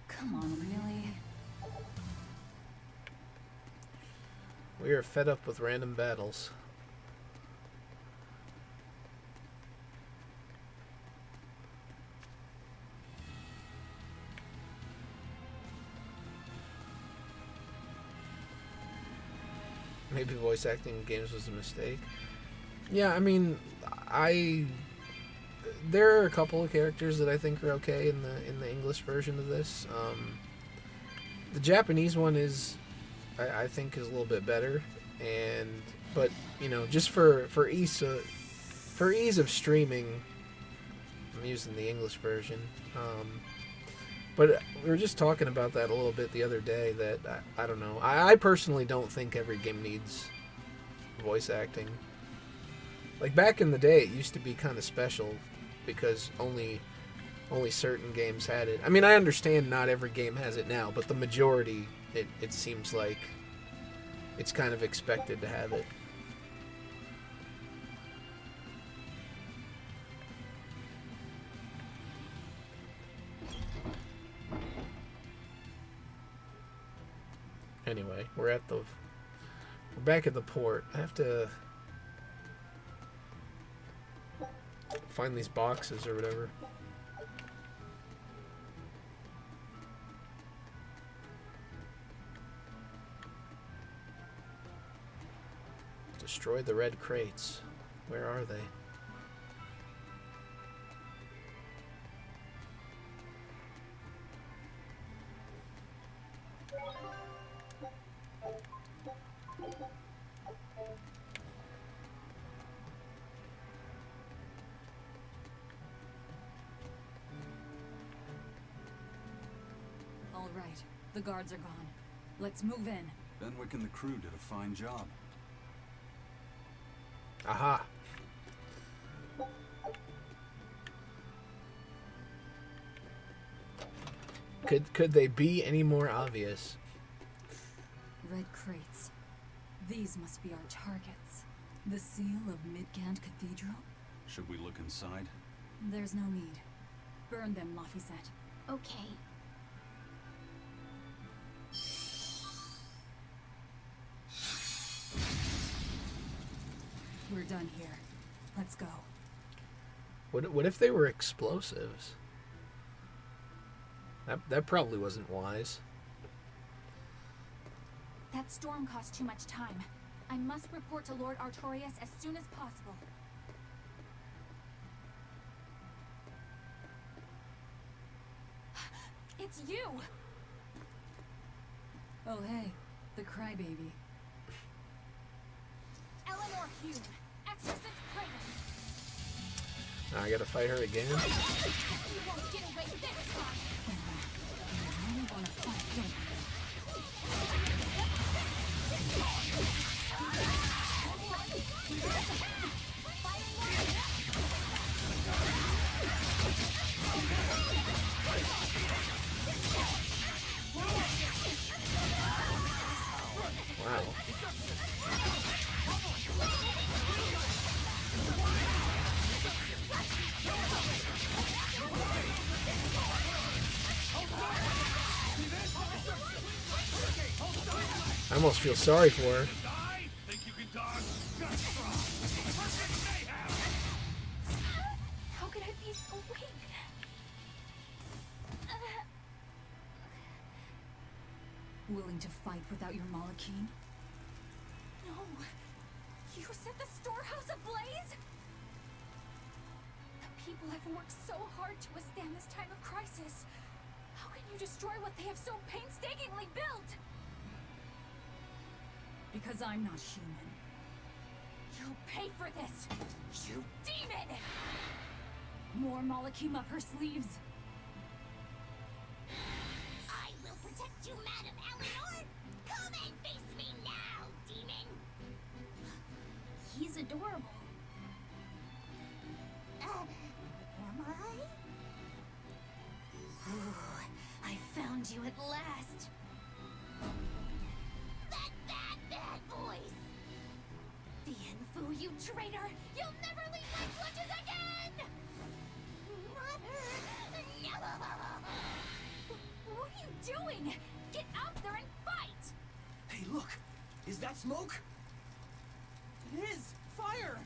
Come on, really? We are fed up with random battles. Maybe voice acting in games was a mistake. Yeah, I mean, there are a couple of characters that I think are okay in the English version of this. The Japanese one is, I think, is a little bit better, but you know, just for ease of streaming, I'm using the English version. But we were just talking about that a little bit the other day. That I don't know. I personally don't think every game needs voice acting. Like back in the day, it used to be kind of special because only certain games had it. I mean, I understand not every game has it now, but the majority, it seems like it's kind of expected to have it. Anyway, we're back at the port. I have to find these boxes or whatever. Destroy the red crates. Where are they? All right, the guards are gone. Let's move in. Benwick and the crew did a fine job. Aha. Could they be any more obvious? Red crates. These must be our targets. The seal of Midgand Cathedral? Should we look inside? There's no need. Burn them, Laphicet. Okay. We're done here. Let's go. What if they were explosives? That probably wasn't wise. That storm cost too much time. I must report to Lord Artorias as soon as possible. It's you! Oh hey, the crybaby. Eleanor Hume, Exorcist Praetor. Now I gotta fight her again. You won't get away this time! I really wanna fight, don't I? Wow. I almost feel sorry for her. How could I be so weak? Willing to fight without your Malachine? No. You set the storehouse ablaze? The people have worked so hard to withstand this time of crisis. How can you destroy what they have so painstakingly built? Because I'm not human. You'll pay for this, you demon! More Malachim up her sleeves. I will protect you, Madam Eleanor! Come and face me now, demon! He's adorable. Am I? Ooh, I found you at last! That bad voice! The Enfu, you traitor! You'll never leave my clutches again! Mother! No! What are you doing? Get out there and fight! Hey, look! Is that smoke? It is! Fire!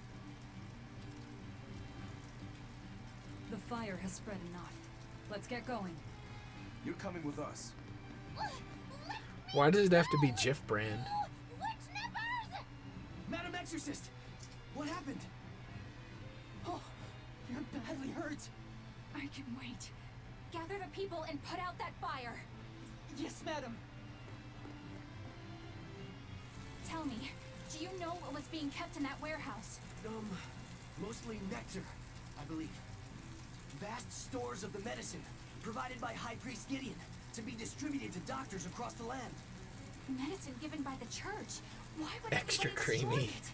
The fire has spread enough. Let's get going. You're coming with us. Why does it have to be Jif Brand? Madam Exorcist! What happened? Oh, you're badly hurt. I can wait. Gather the people and put out that fire. Yes, madam. Tell me, do you know what was being kept in that warehouse? Mostly nectar, I believe. Vast stores of the medicine, provided by High Priest Gideon, to be distributed to doctors across the land. Medicine given by the church. Why would Extra everybody destroy creamy. it?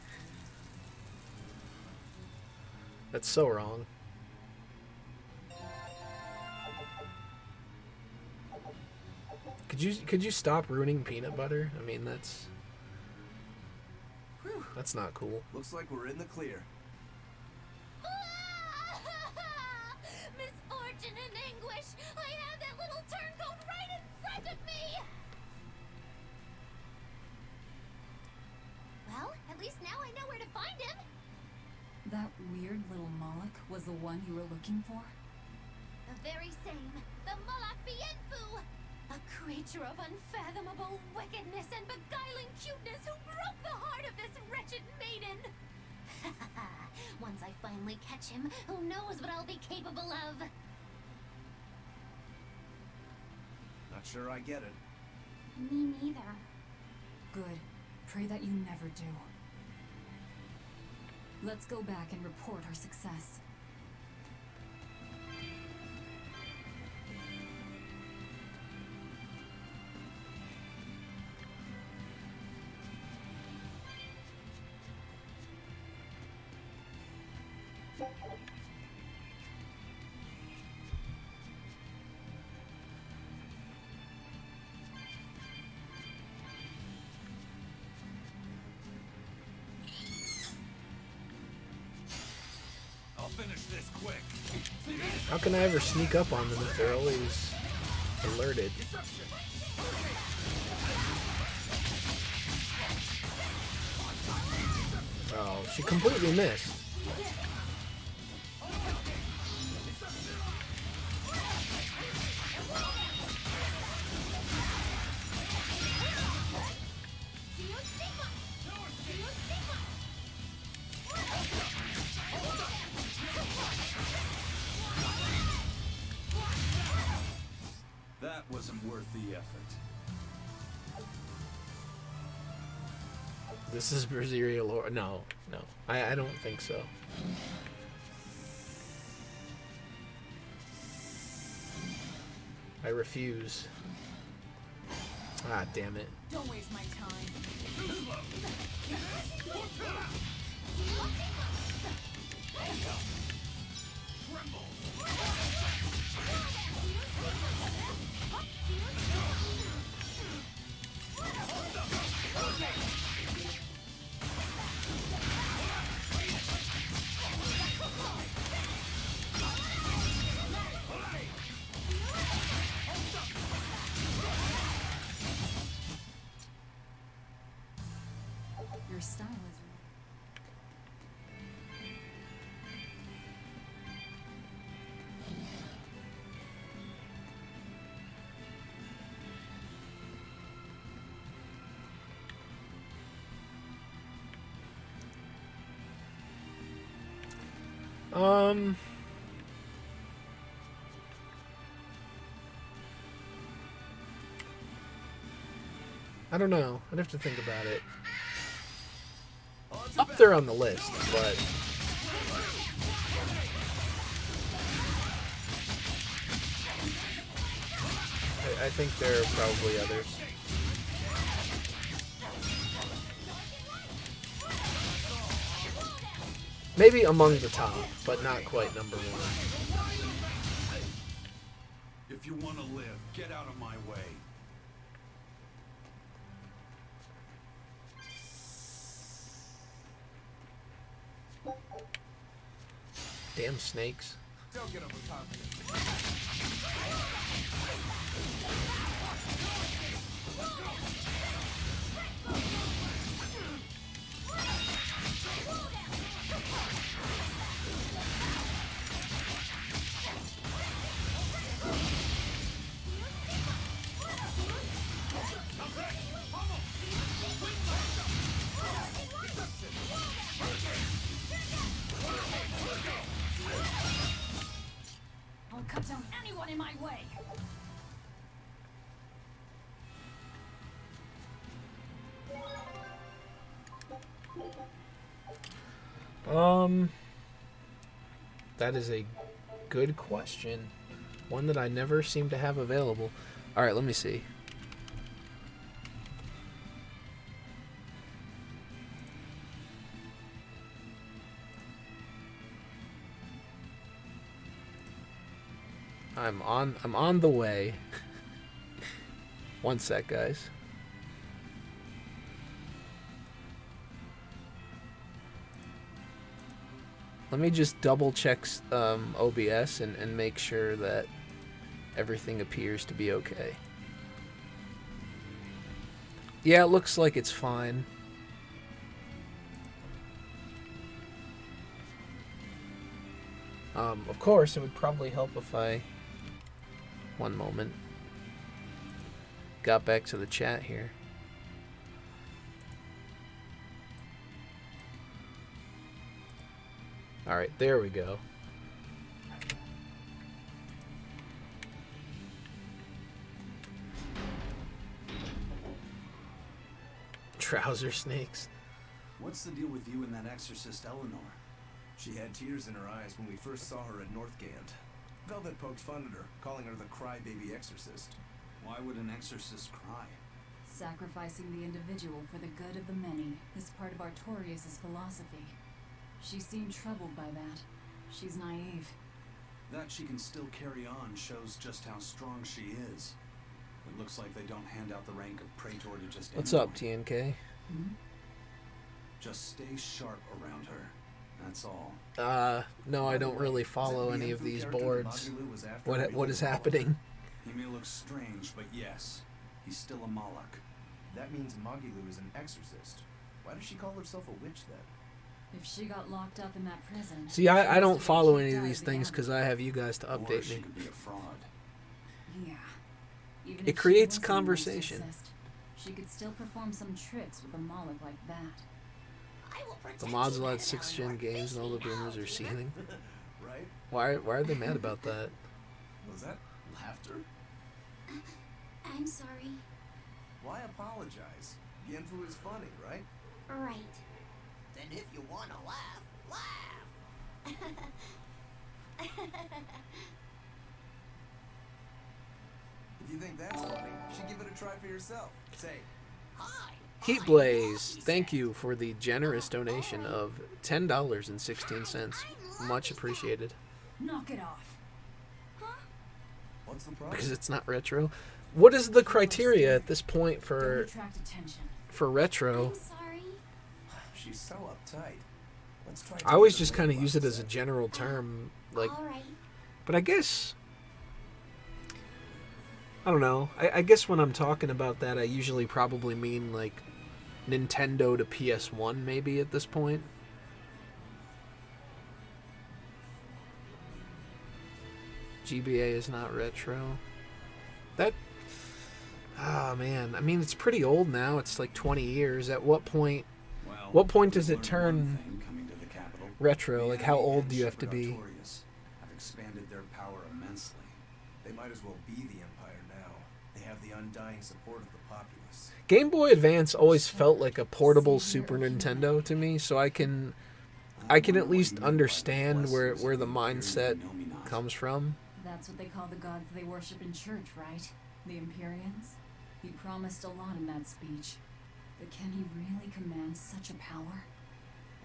That's so wrong. Could you stop ruining peanut butter? I mean, that's not cool. Looks like we're in the clear. Misfortune and anguish! I have that little turncoat right in front of me! was the one you were looking for? The very same. The Malak Bienfu! A creature of unfathomable wickedness and beguiling cuteness who broke the heart of this wretched maiden! Once I finally catch him, who knows what I'll be capable of? Not sure I get it. Me neither. Good. Pray that you never do. Let's go back and report our success. Finish this quick. How can I ever sneak up on them if they're always alerted? Oh, she completely missed. That wasn't worth the effort. This is Berseria lore. No, no. I don't think so. I refuse. Ah, damn it. Don't waste my time. Your style is... I don't know. I'd have to think about it. Up there on the list, but I think there are probably others. Maybe among the top, but not quite number one. If you want to live, get out of my way. Damn snakes. Don't get overconfident. I'll cut down anyone in my way! That is a good question. One that I never seem to have available. Alright, let me see. I'm on the way. One sec, guys. Let me just double check OBS and make sure that everything appears to be okay. Yeah, it looks like it's fine. Of course, it would probably help if I... One moment. Got back to the chat here. Alright, there we go. Trouser snakes. What's the deal with you and that exorcist Eleanor? She had tears in her eyes when we first saw her at Northgate. Velvet poked fun at her, calling her the crybaby exorcist. Why would an exorcist cry? Sacrificing the individual for the good of the many is part of Artorias' philosophy. She seemed troubled by that. She's naive. That she can still carry on shows just how strong she is. It looks like they don't hand out the rank of praetor to just What's anyone. up, TNK? Just stay sharp around her. That's all. No, I don't really follow any of these boards. What is happening? He may look strange, but yes, he's still a Moloch. That means Magilu is an exorcist. Why does she call herself a witch then? If she got locked up in that prison... See, I don't follow any of these things because I have you guys to Or update she me. could be a fraud. Yeah. Even It if she creates wasn't an conversation. exorcist, she could still perform some tricks with a Moloch like that. The mods allowed 6th gen games and all the boomers are seething. Right? Why are they mad about that? Was that laughter? I'm sorry. Why apologize? Genfu is funny, right? Right. Then if you want to laugh, laugh! If you think that's funny, you should give it a try for yourself. Say, Hi! Heatblaze, thank you for the generous donation of $10.16. Much appreciated. Knock it off. what's the problem? Because it's not retro. What is the criteria at this point Don't for attract attention. retro? I'm sorry. She's so uptight. Let's try. I always just kind of use it as a general term, like, All right. but I guess, I don't know. I guess when I'm talking about that, I usually probably mean like Nintendo to PS1 maybe at this point. GBA is not retro. That, oh man, I mean it's pretty old now. It's like 20 years. At what point? Well, What point does we've it learned one turn thing coming to the capital. retro? The Like how Abbey old and do you have to Shepherd be? Artorias have expanded their power immensely. They might as well be the Empire now. They have the undying support of the populace. Game Boy Advance always felt like a portable Super Nintendo to me, so I can at least understand where the mindset comes from. That's what they call the gods they worship in church, right? The Empyreans? He promised a lot in that speech. But can he really command such a power?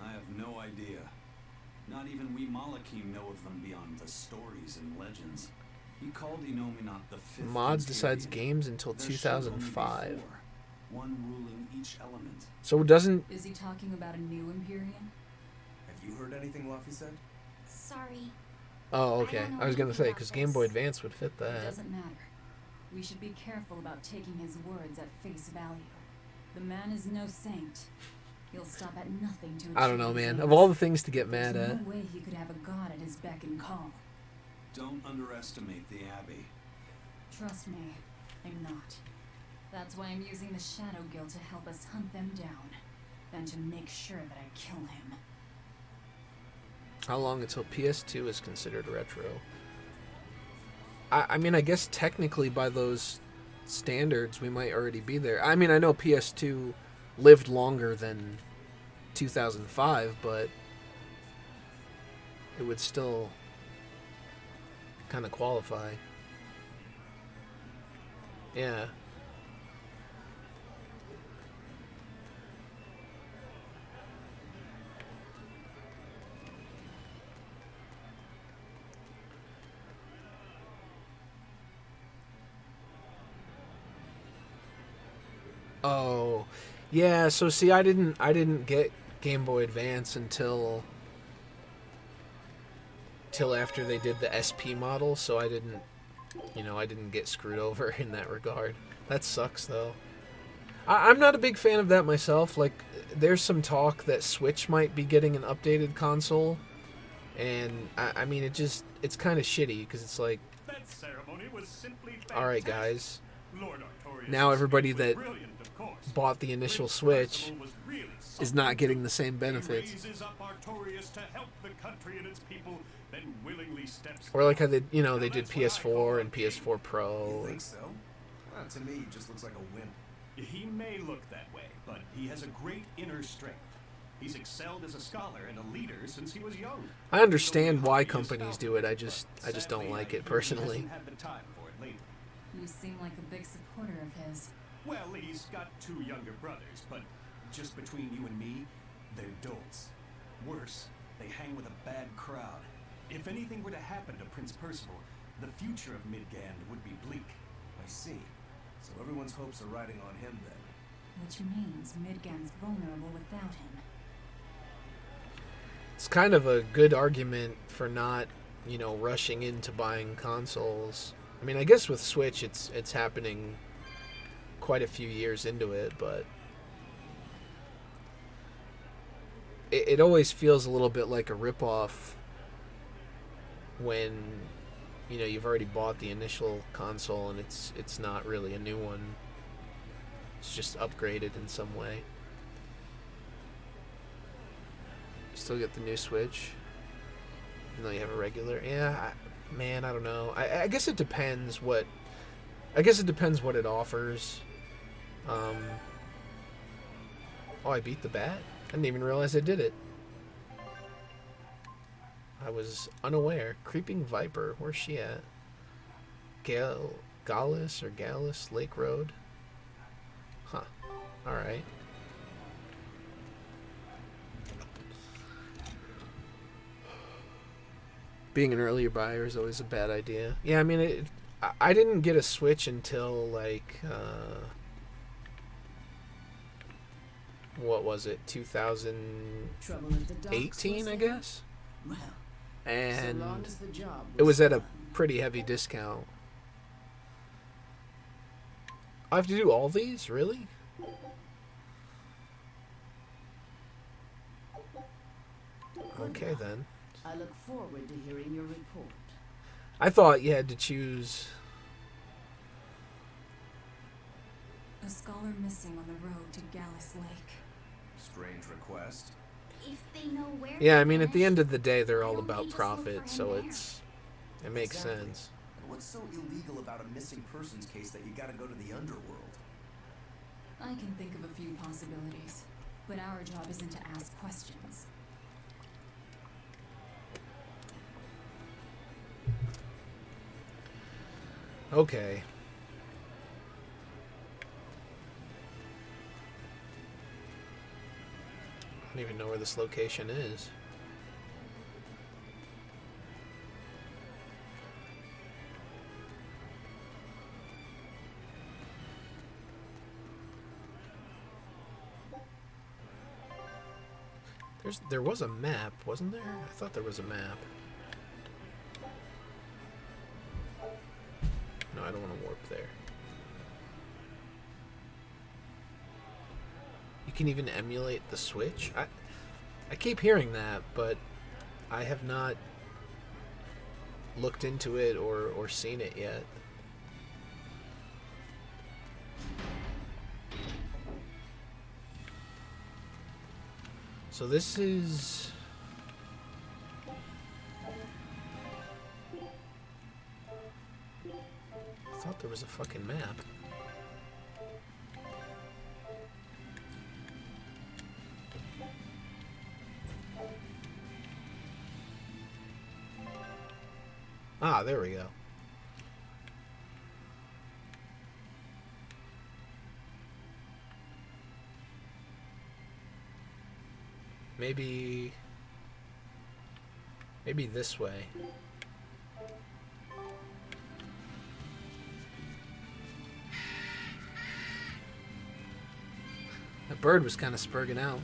I have no idea. Not even we Malachim know of them beyond the stories and legends. He called Inominat the fifth. Mods decides Imperium. games until There should only be 2005. four, one ruling each element. So doesn't Is he talking about a new Empyrean? Have you heard anything Luffy said? Sorry. Oh, okay. I was gonna say because Game Boy Advance would fit It that. doesn't matter. We should be careful about taking his words at face value. The man is no saint. He'll stop at nothing to achieve I don't know, his man. aims. Of all the things to get mad There's at, no way he could have a god at his beck and call. Don't underestimate the Abbey. Trust me, I'm not. That's why I'm using the Shadow Guild to help us hunt them down, and to make sure that I kill him. how long until PS2 is considered retro? I mean, I guess technically by those standards, we might already be there. I mean, I know PS2 lived longer than 2005, but it would still kind of qualify. Yeah. Oh, yeah. So see, I didn't get Game Boy Advance until after they did the SP model. So I didn't get screwed over in that regard. That sucks though. I'm not a big fan of that myself. Like, there's some talk that Switch might be getting an updated console, And I mean, it's kind of shitty because it's like, That ceremony was simply fantastic. all right, guys. Lord Artorias' Now everybody speech was that brilliant, of course. bought the initial Prince Switch Percival was really is something. not getting the same benefits. He raises up Artorias to help the country and its people, then willingly steps Or like how they, you know, Now they did that's what I call PS4 a and PS4 Pro. You think so? To me, he just looks like a wimp. He may look that way, but he has a great inner strength. He's excelled as a scholar and a leader since he was young. I understand why companies do it. I just don't like it personally. He hasn't had the time for it lately. You seem like a big supporter of his. Well, he's got 2 younger brothers, but just between you and me, they're dolts. Worse, they hang with a bad crowd. If anything were to happen to Prince Percival, the future of Midgand would be bleak. I see. So everyone's hopes are riding on him then. Which means Midgand's vulnerable without him. It's kind of a good argument for not, you know, rushing into buying consoles. I mean, I guess with Switch, it's happening quite a few years into it, but it always feels a little bit like a ripoff when, you know, you've already bought the initial console and it's not really a new one. It's just upgraded in some way. You still get the new Switch, even though you have a regular. Yeah, man, I don't know. I guess it depends what. I guess it depends what it offers. Oh, I beat the bat? I didn't even realize I did it. I was unaware. Creeping Viper, where's she at? Gallus Lake Road? Huh. Alright. Being an earlier buyer is always a bad idea. Yeah, I mean, I didn't get a Switch until, like, what was it, 2018, I guess? Well, And so long as the job it was at a done. pretty heavy discount. I have to do all these? Really? Okay, then. I look forward to hearing your report. I thought you had to choose. A scholar missing on the road to Gallus Lake. Strange request. If they know where Yeah, he I mean, at the vanished, end of the day, they're all why don't they about just look for profit, him so there? it makes Exactly. sense. And what's so illegal about a missing persons case that you gotta go to the underworld? I can think of a few possibilities, but our job isn't to ask questions. Okay. I don't even know where this location is. There was a map, wasn't there? I thought there was a map. No, I don't want to warp there. You can even emulate the Switch? I keep hearing that, but I have not looked into it or seen it yet. So this is... I thought there was a fucking map. Ah, there we go. Maybe this way. That bird was kind of spurging out.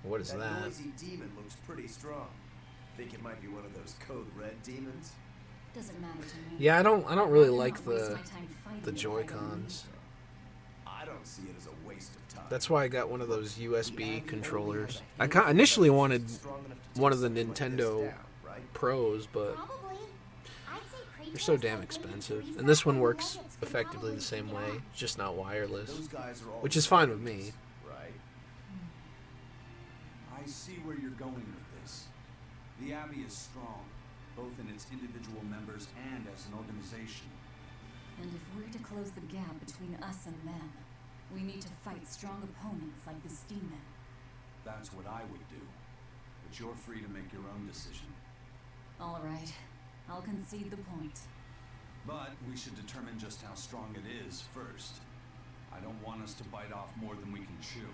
What is that? Noisy demon looks pretty strong. Think it might be one of those code red demons? Doesn't matter to me. Yeah, I don't really I'd rather like not waste the my time fighting the with Joy-Cons. I don't see it as a waste of time. That's why I got one of those USB controllers. I initially wanted one of the Nintendo Pros, but they're so damn expensive. And this one works effectively the same way, it's just not wireless, which is fine with me. I see where you're going with this. The Abbey is strong, both in its individual members and as an organization. And if we're to close the gap between us and them, we need to fight strong opponents like this demon. That's what I would do. But you're free to make your own decision. All right, I'll concede the point. But we should determine just how strong it is first. I don't want us to bite off more than we can chew.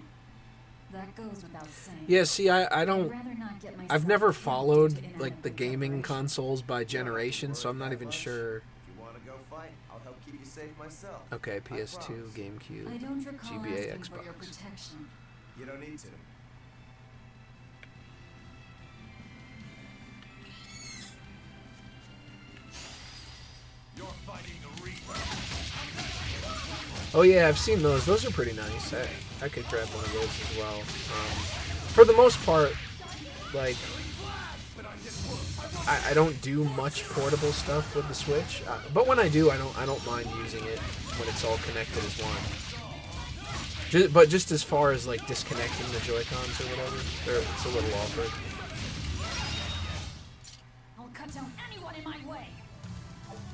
That goes without saying. Yeah, see, I don't... I'd rather not get myself I've never followed, into like, the gaming consoles by generation, so I'm not even sure. If you want to go fight, I'll help keep you safe myself. Okay, PS2, GameCube, I don't recall GBA, asking for your Xbox. protection. You don't need to. You're fighting the Reaper. Oh yeah, I've seen those. Those are pretty nice. I could grab one of those as well. For the most part, like, I don't do much portable stuff with the Switch, but when I do, I don't mind using it when it's all connected as one. But just as far as like disconnecting the Joy-Cons or whatever, it's a little awkward. I'll cut down anyone in my way.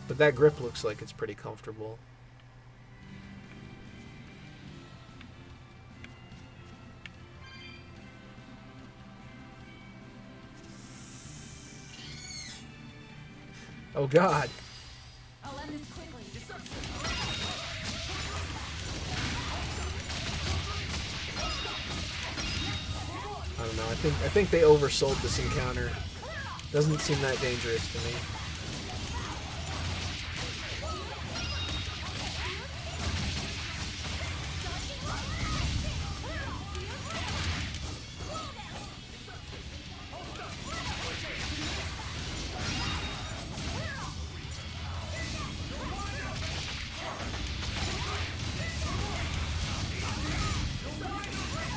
But that grip looks like it's pretty comfortable. Oh God. I'll end this quickly. I don't know. I think they oversold this encounter. Doesn't seem that dangerous to me.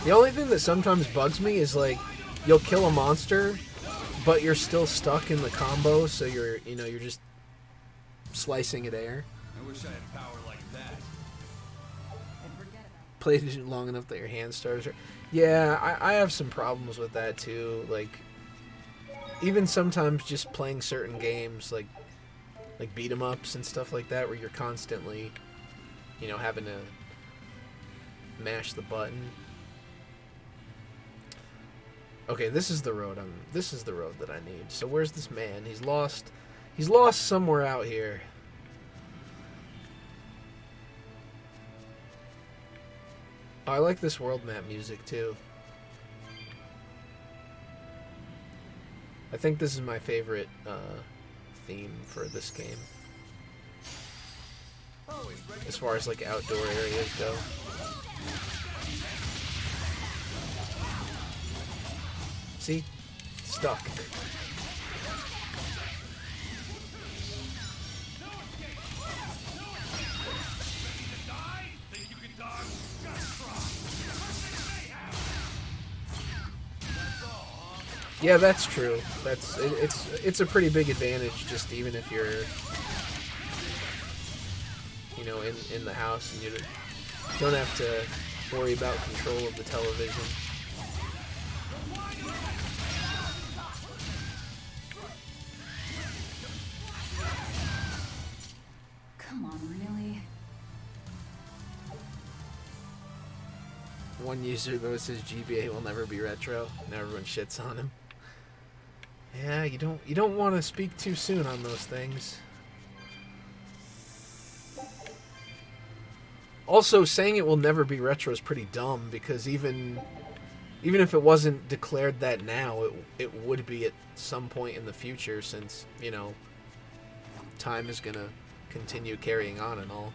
The only thing that sometimes bugs me is like you'll kill a monster, but you're still stuck in the combo, so you're just slicing at air. I wish I had power like that. Played it long enough that your hand starts. Yeah, I have some problems with that too. Like even sometimes just playing certain games, like beat 'em ups and stuff like that, where you're constantly, having to mash the button. Okay, this is the road that I need. So where's this man? He's lost somewhere out here. Oh, I like this world map music too. I think this is my favorite theme for this game. As far as like outdoor areas go. See? Stuck. Yeah, that's true. It's a pretty big advantage, just even if you're in the house and you don't have to worry about control of the television. Come on, really? One user though says GBA will never be retro, and everyone shits on him. Yeah, you don't want to speak too soon on those things. Also, saying it will never be retro is pretty dumb, because even if it wasn't declared that now, it would be at some point in the future, since, time is gonna continue carrying on and all.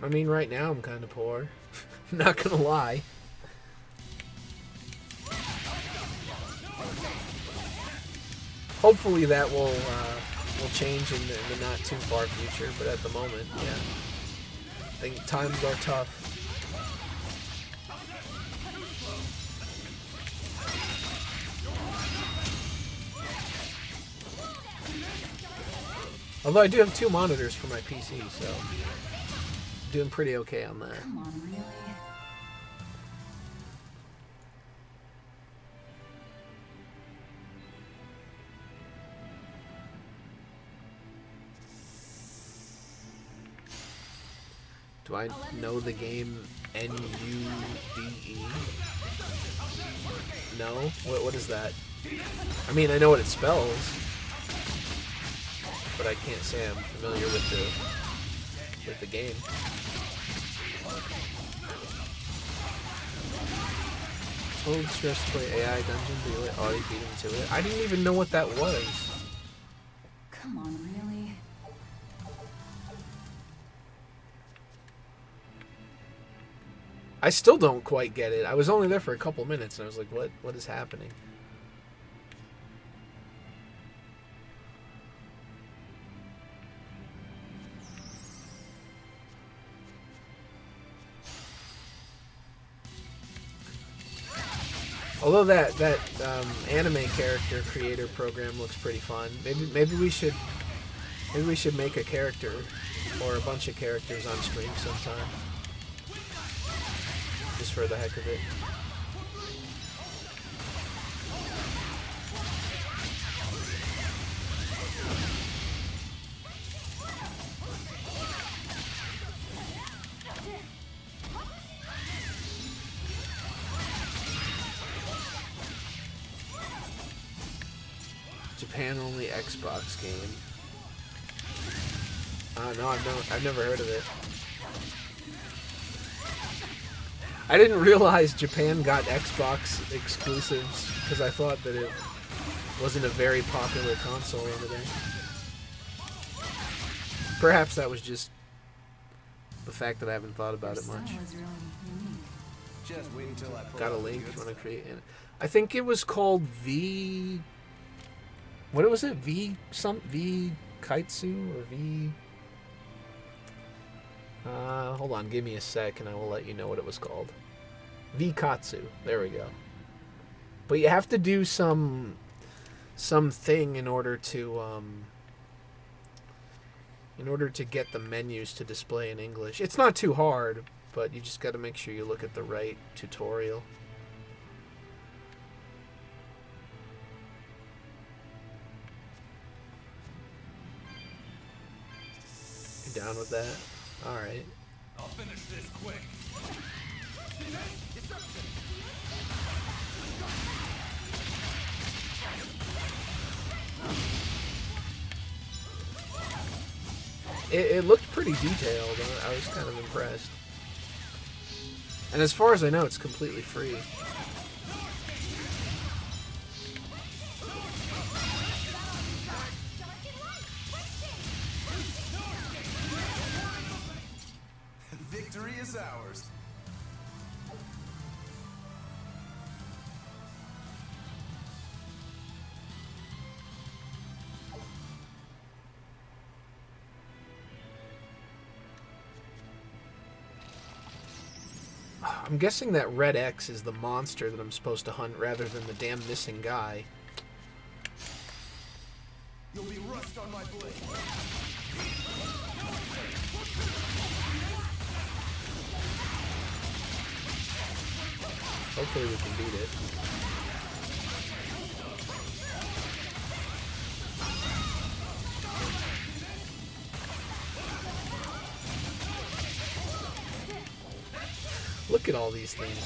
I mean, right now I'm kind of poor. Not gonna lie. Hopefully that will change in the not too far future, but at the moment, yeah. I think times are tough. Although I do have 2 monitors for my PC, so doing pretty okay on that. Come on, really? Do I know the game N-U-D-E? No? What is that? I mean, I know what it spells, but I can't say I'm familiar with the game. Total stress to play AI dungeon, but you let Audie beat him to it. I didn't even know what that was. Come on, really? I still don't quite get it. I was only there for a couple minutes, and I was like, what is happening? Although that anime character creator program looks pretty fun. Maybe we should make a character or a bunch of characters on stream sometime. Just for the heck of it. Japan only Xbox game. No, I've never heard of it. I didn't realize Japan got Xbox exclusives because I thought that it wasn't a very popular console over there. Perhaps that was just the fact that I haven't thought about it much. Just wait until I pull Got a out the link good when I stuff. create it. I think it was called V. What was it? V Kaitsu or V. Hold on, give me a sec and I will let you know what it was called. Vikatsu. There we go. But you have to do some thing in order to get the menus to display in English. It's not too hard, but you just got to make sure you look at the right tutorial. You down with that? All right. I'll finish this quick. It looked pretty detailed. I was kind of impressed. And as far as I know, it's completely free. Victory is ours. I'm guessing that Red X is the monster that I'm supposed to hunt rather than the damn missing guy. You'll be rust on my blade. Hopefully we can beat it. Look at all these things.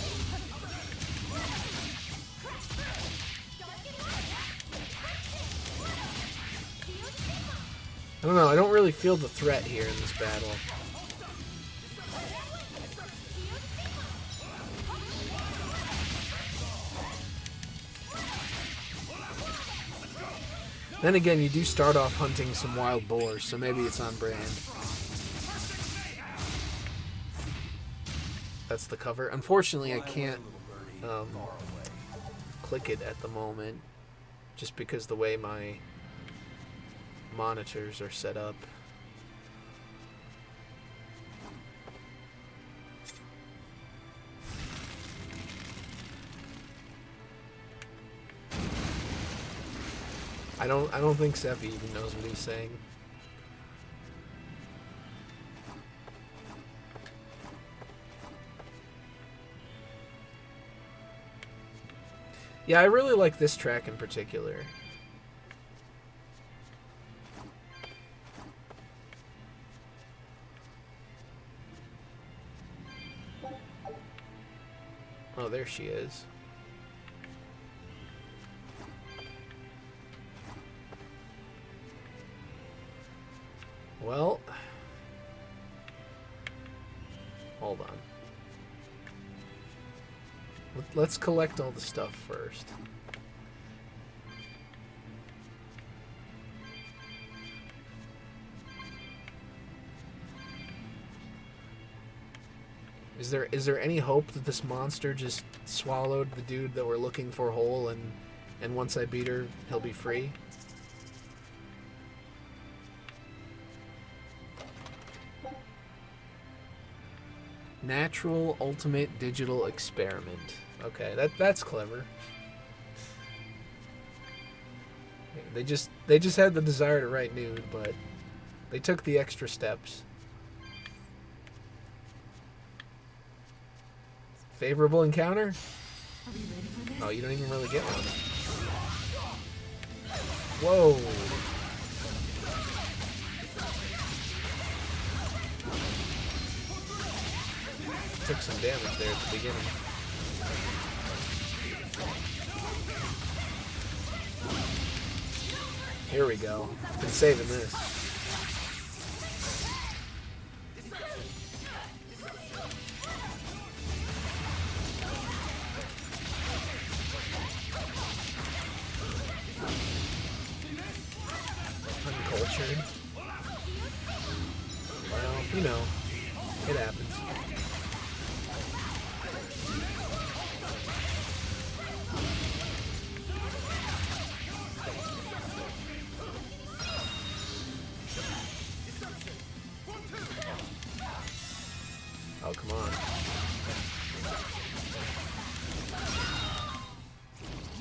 I don't know, I don't really feel the threat here in this battle. Then again, you do start off hunting some wild boars, so maybe it's on brand. That's the cover. Unfortunately, I can't click it at the moment, just because the way my monitors are set up. I don't think Seppi even knows what he's saying. Yeah, I really like this track in particular. Oh, there she is. Well, hold on. Let's collect all the stuff first. Is there any hope that this monster just swallowed the dude that we're looking for whole, and once I beat her, he'll be free? Natural Ultimate Digital Experiment. Okay, that's clever. They just had the desire to write nude, but they took the extra steps. Favorable encounter? Oh, you don't even really get one. Whoa. Took some damage there at the beginning. Here we go. Been saving this. Uncultured. Well, you know, it happens. Oh, come on.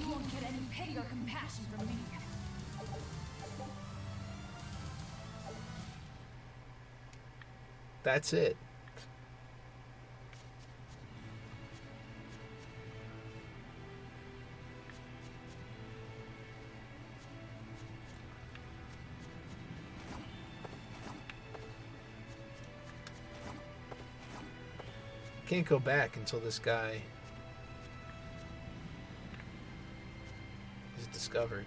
You won't get any pity or compassion from me. That's it. Can't go back until this guy is discovered.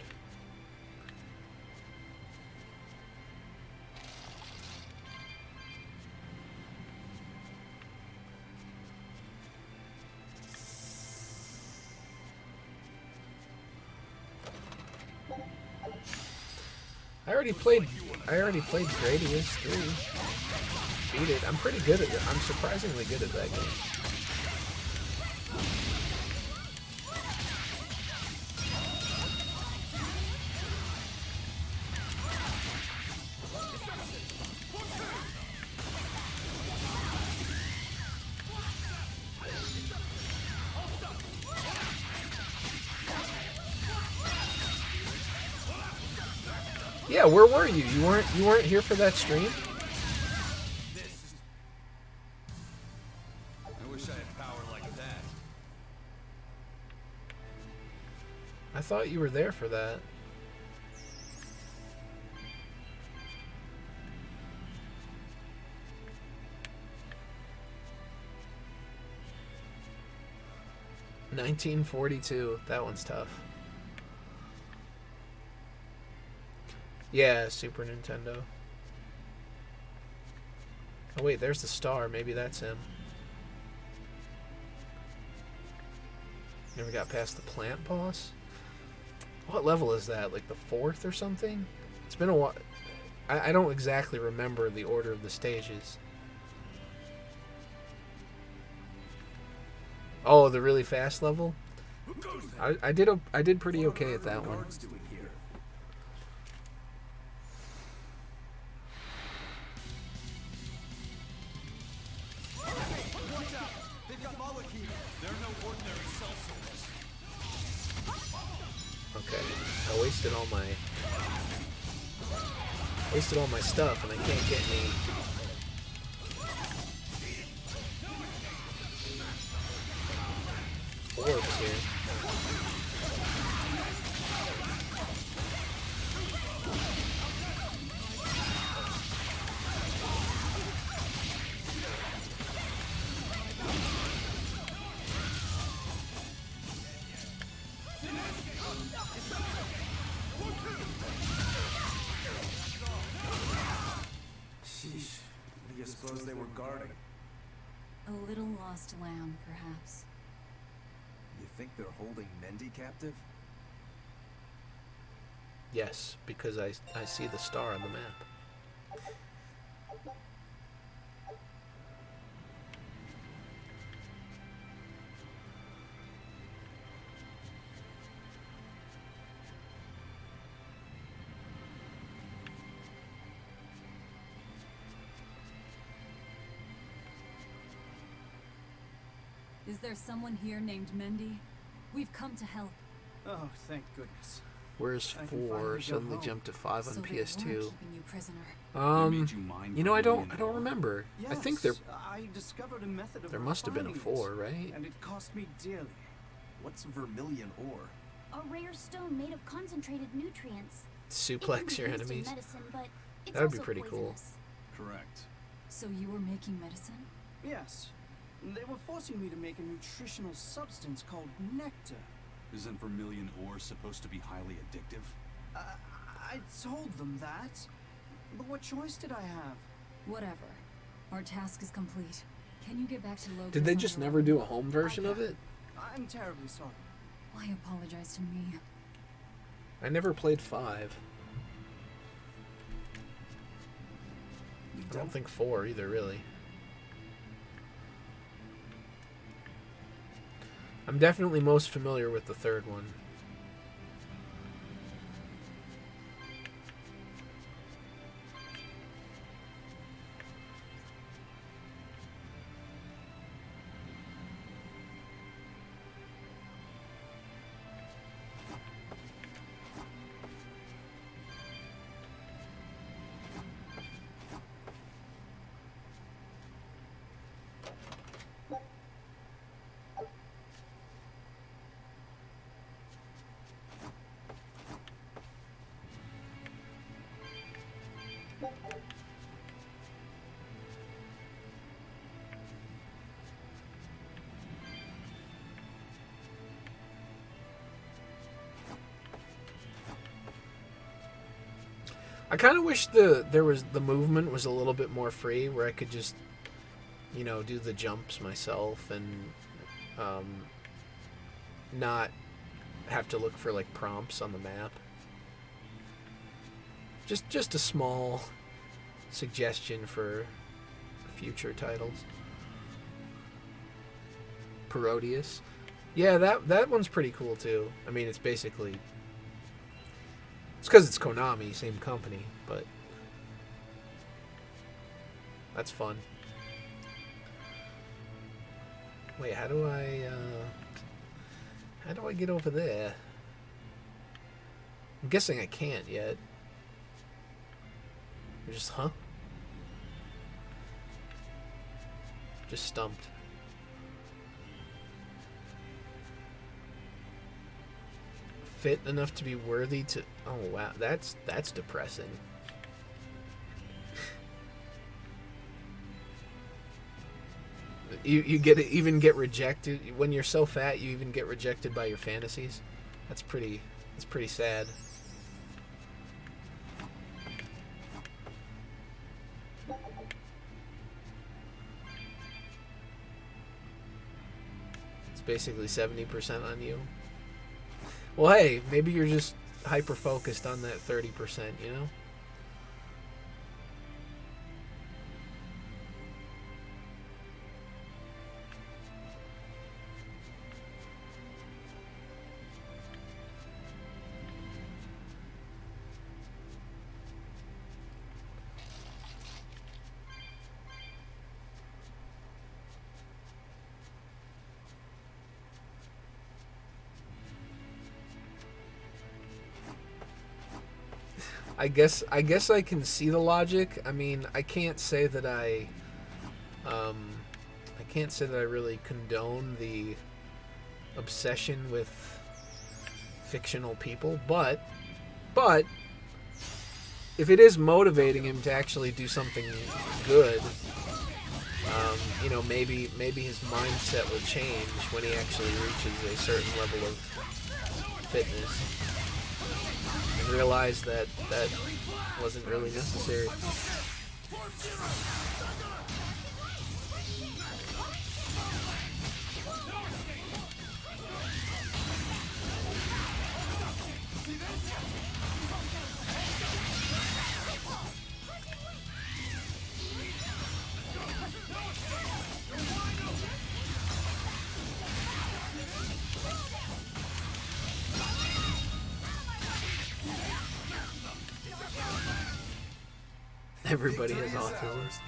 I already played Gradius 3. Beat it. I'm pretty good at it. I'm surprisingly good at that game. Yeah, where were you? You weren't here for that stream? I wish I had power like that. I thought you were there for that. $1942. That one's tough. Yeah, Super Nintendo. Oh wait, there's the star. Maybe that's him. Never got past the plant boss? What level is that? Like the 4th or something? It's been a while. I don't exactly remember the order of the stages. Oh, the really fast level? I did pretty okay at that one. Doing here? Watch out! They've got molecules. They're no ordinary cell sorts. Okay. I wasted all my stuff and I can't get any orbs here. Sheesh. What do you suppose they were guarding? A little lost lamb, perhaps. You think they're holding Mendy captive? Yes, because I see the star on the map. Is there someone here named Mendy? We've come to help. Oh, thank goodness. Where's I can 4? finally go Suddenly home. jumped to 5 on So they PS2. weren't keeping you prisoner. You know, I don't remember. I think Yes, I discovered a method of there must have been a refining 4, it, right? and it cost me dearly. What's vermilion ore? A rare stone made of concentrated nutrients. It can Suplex be your used in enemies. medicine, but it's That would be also pretty cool. poisonous. Correct. So you were making medicine? Yes. They were forcing me to make a nutritional substance called nectar. Isn't vermilion ore supposed to be highly addictive? I told them that. But what choice did I have? Whatever. Our task is complete. Can you get back to Locust? Did they on just your never own? do a home version of it? I'm terribly sorry. Why apologize to me? I never played 5. I don't think 4 either, really. I'm definitely most familiar with the 3rd one. I kind of wish the movement was a little bit more free, where I could just, you know, do the jumps myself and not have to look for like prompts on the map. Just a small suggestion for future titles. Parodius. Yeah, that one's pretty cool too. I mean, it's basically, it's because it's Konami, same company, but that's fun. Wait, how do I get over there? I'm guessing I can't yet. I'm just, just stumped. Fit enough to be worthy to... Oh, wow. That's depressing. You even get rejected. When you're so fat, you even get rejected by your fantasies. That's pretty sad. It's basically 70% on you. Well, hey, maybe you're just hyper-focused on that 30%, you know? I guess I can see the logic. I mean, I can't say that I really condone the obsession with fictional people, but if it is motivating him to actually do something good, you know, maybe his mindset will change when he actually reaches a certain level of fitness and realize that wasn't really necessary. Everybody has autism.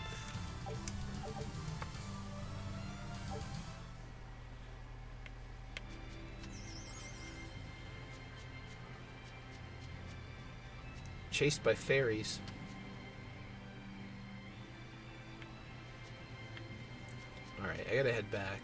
Chased by fairies. Alright, I gotta head back.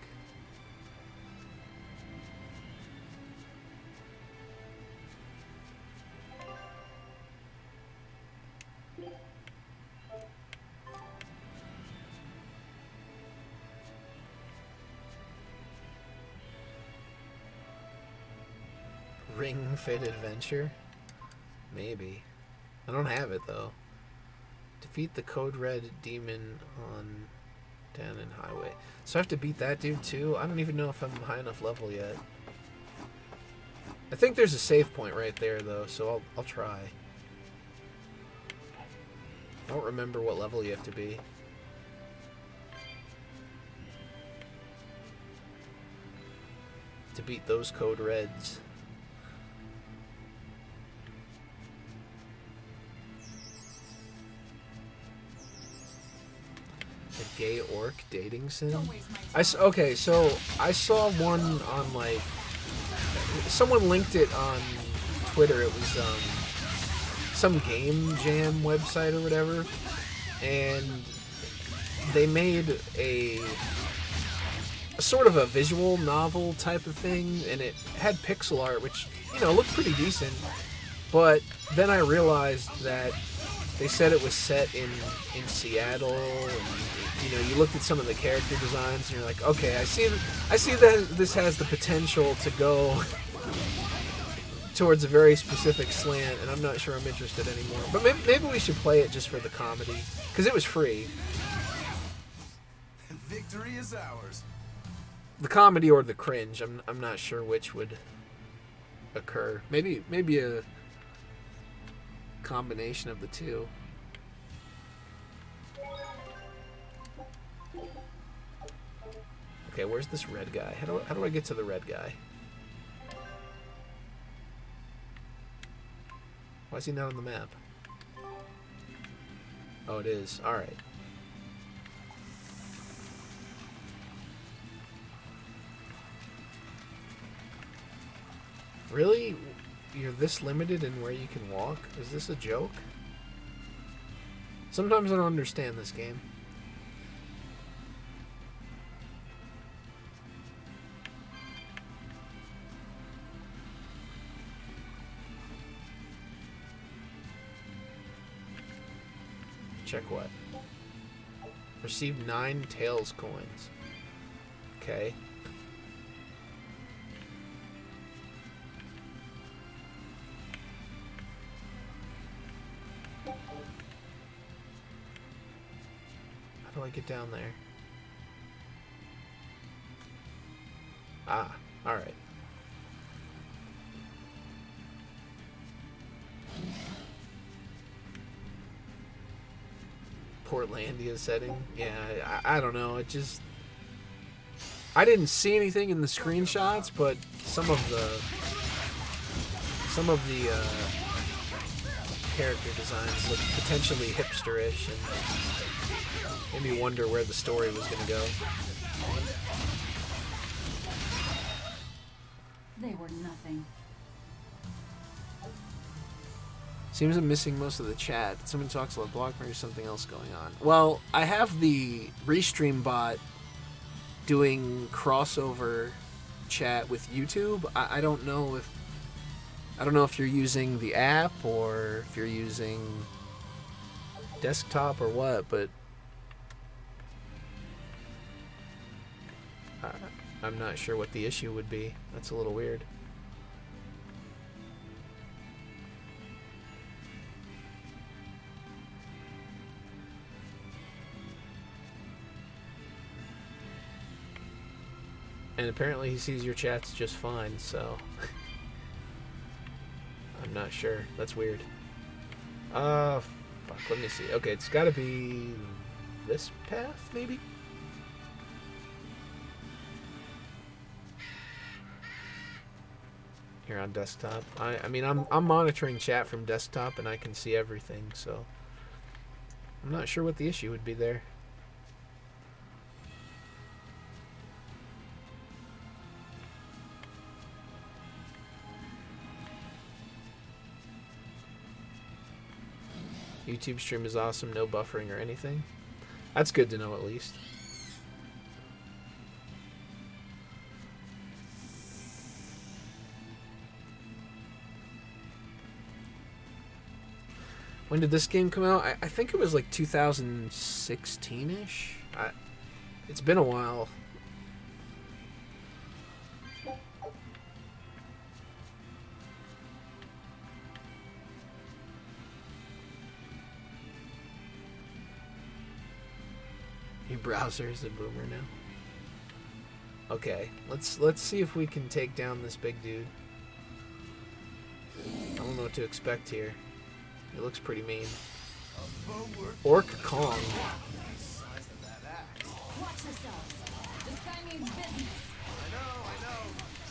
Ring Fit Adventure? Maybe. I don't have it though. Defeat the Code Red demon on Danon Highway. So I have to beat that dude too? I don't even know if I'm high enough level yet. I think there's a save point right there though, so I'll try. I don't remember what level you have to be. To beat those Code Reds. A gay orc dating sim? Okay, so I saw one on like someone linked it on Twitter. It was some game jam website or whatever, and they made a sort of a visual novel type of thing, and it had pixel art, which, you know, looked pretty decent. But then I realized that they said it was set in Seattle, and you know, you looked at some of the character designs, and you're like, okay, I see that this has the potential to go towards a very specific slant, and I'm not sure I'm interested anymore. But maybe we should play it just for the comedy, because it was free. Victory is ours. The comedy or the cringe, I'm not sure which would occur. Maybe a combination of the two. Okay, where's this red guy? How do I get to the red guy? Why is he not on the map? Oh, it is. Alright. Really? You're this limited in where you can walk? Is this a joke? Sometimes I don't understand this game. Check what? Receive 9 Tails coins. Okay. How do I get down there? Ah, alright. Portlandia setting. Yeah, I don't know. It just... I didn't see anything in the screenshots, but some of the character designs look potentially hipsterish and made me wonder where the story was going to go. They were nothing. Seems I'm missing most of the chat. Someone talks about block, or something else going on. Well, I have the Restream bot doing crossover chat with YouTube. I don't know if you're using the app or if you're using desktop or what, but I'm not sure what the issue would be. That's a little weird. And apparently he sees your chats just fine, so I'm not sure. That's weird. Fuck, let me see. Okay, it's gotta be this path, maybe? Here on desktop. I mean, I'm monitoring chat from desktop and I can see everything, so I'm not sure what the issue would be there. YouTube stream is awesome, no buffering or anything. That's good to know at least. When did this game come out? I think it was like 2016-ish. It's been a while. Your browser is a boomer now. Okay, let's see if we can take down this big dude. I don't know what to expect here. It looks pretty mean. Orc Kong. Watch yourselves. This guy means business. I know.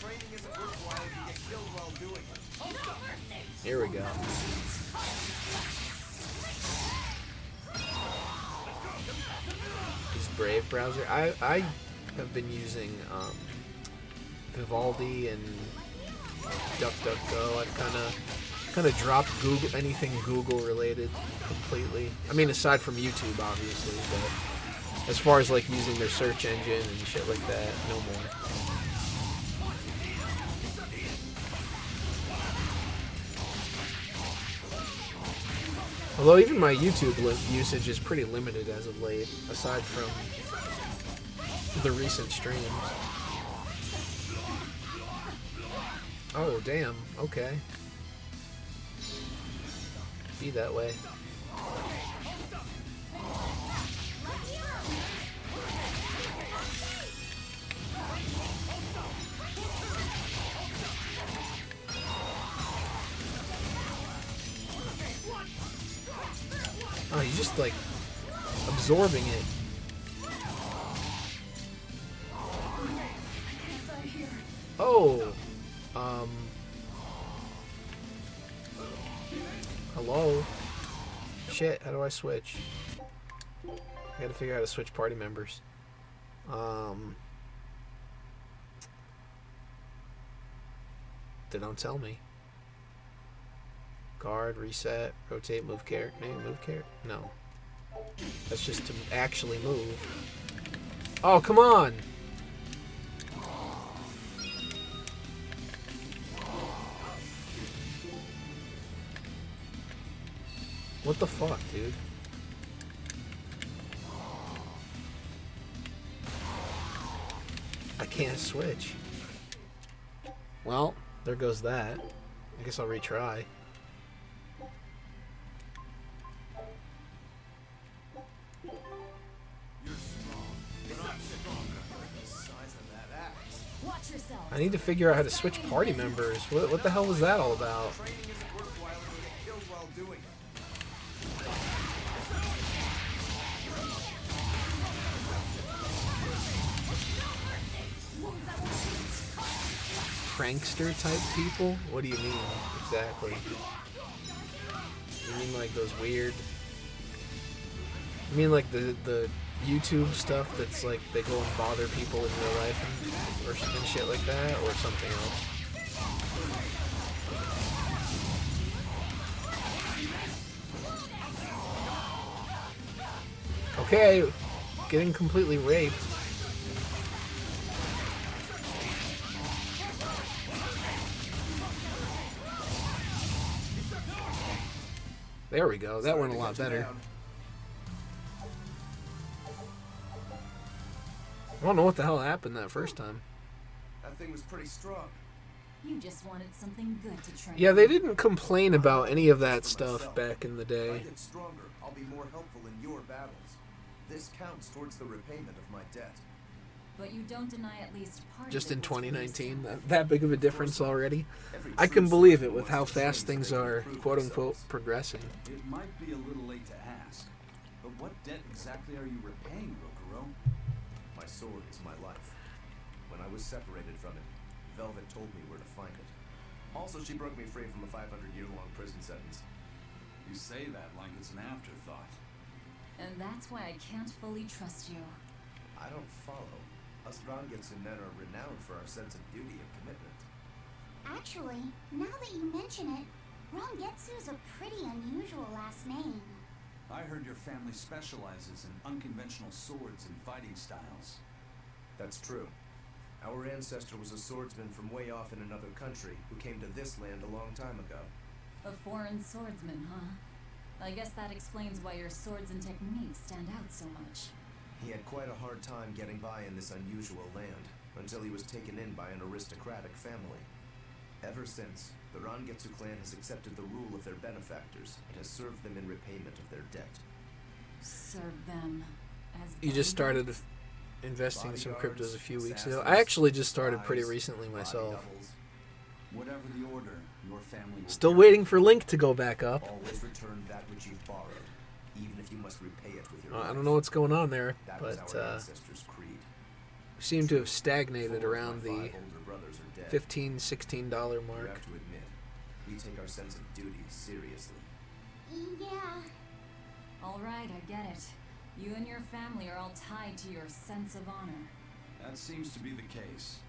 Training isn't worthwhile if you get killed while doing it. Here we go. This Brave browser. I have been using Vivaldi and DuckDuckGo. I've kind of dropped Google, anything Google related completely. I mean, aside from YouTube, obviously, but as far as like using their search engine and shit like that, no more. Although even my YouTube usage is pretty limited as of late, aside from the recent streams. Oh, damn. Okay. Be that way. Oh, he's just like absorbing it. Oh, hello. Shit, how do I switch? I gotta figure out how to switch party members. They don't tell me. Guard, reset, rotate, move character, move character. No. That's just to actually move. Oh, come on! What the fuck, dude? I can't switch. Well, there goes that. I guess I'll retry. I need to figure out how to switch party members. What the hell was that all about? Prankster type people? What do you mean exactly? You mean like those weird? You mean like the YouTube stuff that's like they go and bother people in real life and shit like that, or something else? Okay, getting completely raped. There we go. That went a lot better. I don't know what the hell happened that first time. That thing was pretty strong. You just wanted something good to train. Yeah, they didn't complain about any of that stuff back in the If day. I get stronger, I'll be more helpful in your battles. This counts towards the repayment of my debt. But you don't deny at least part Just of in it was for 2019, yourself. that big of a difference already. I can believe it with how fast things are, quote unquote, progressing. It might be a little late to ask, but what debt exactly are you repaying, Rokuro? My sword is my life. When I was separated from it, Velvet told me where to find it. Also, she broke me free from a 500-year-long prison sentence. You say that like it's an afterthought. And that's why I can't fully trust you. I don't follow. Us Rangetsu men are renowned for our sense of duty and commitment. Actually, now that you mention it, Rangetsu's a pretty unusual last name. I heard your family specializes in unconventional swords and fighting styles. That's true. Our ancestor was a swordsman from way off in another country who came to this land a long time ago. A foreign swordsman, huh? I guess that explains why your swords and techniques stand out so much. He had quite a hard time getting by in this unusual land, until he was taken in by an aristocratic family. Ever since, the Rangetsu clan has accepted the rule of their benefactors and has served them in repayment of their debt. Serve them as You just started bodyguards? investing in some Bodyguards, cryptos a few weeks ago. assassins, I actually just started pretty spies, recently body myself. doubles. Whatever the order, your family will Still carry. waiting for Link to go back up. Always return that which you've borrowed, even if you must repay it with your I life. don't know what's going on there, That was but our ancestors' creed. we seem to have stagnated 4 of around my the 5 older brothers are dead. $15, $16 You mark. have to admit, we take our sense of duty seriously. Yeah. All right, I get it. You and your family are all tied to your sense of honor. That seems to be the case.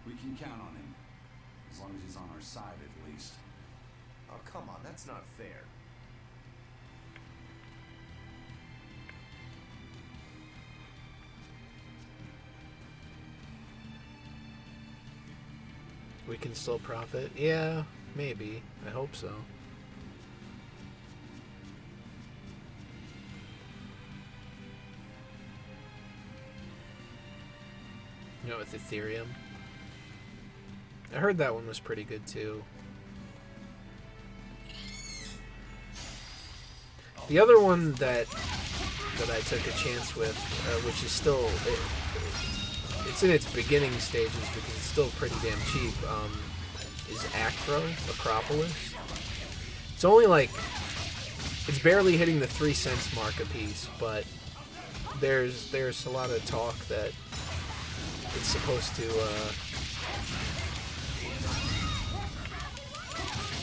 We can count on him. As long as he's on our side, at least. Oh, come on, that's not fair. We can still profit? Yeah, maybe. I hope so. You know, with Ethereum. I heard that one was pretty good too. The other one that I took a chance with, which is still it's in its beginning stages because it's still pretty damn cheap, is Acropolis. It's only like it's barely hitting the 3 cents mark a piece, but there's a lot of talk that it's supposed to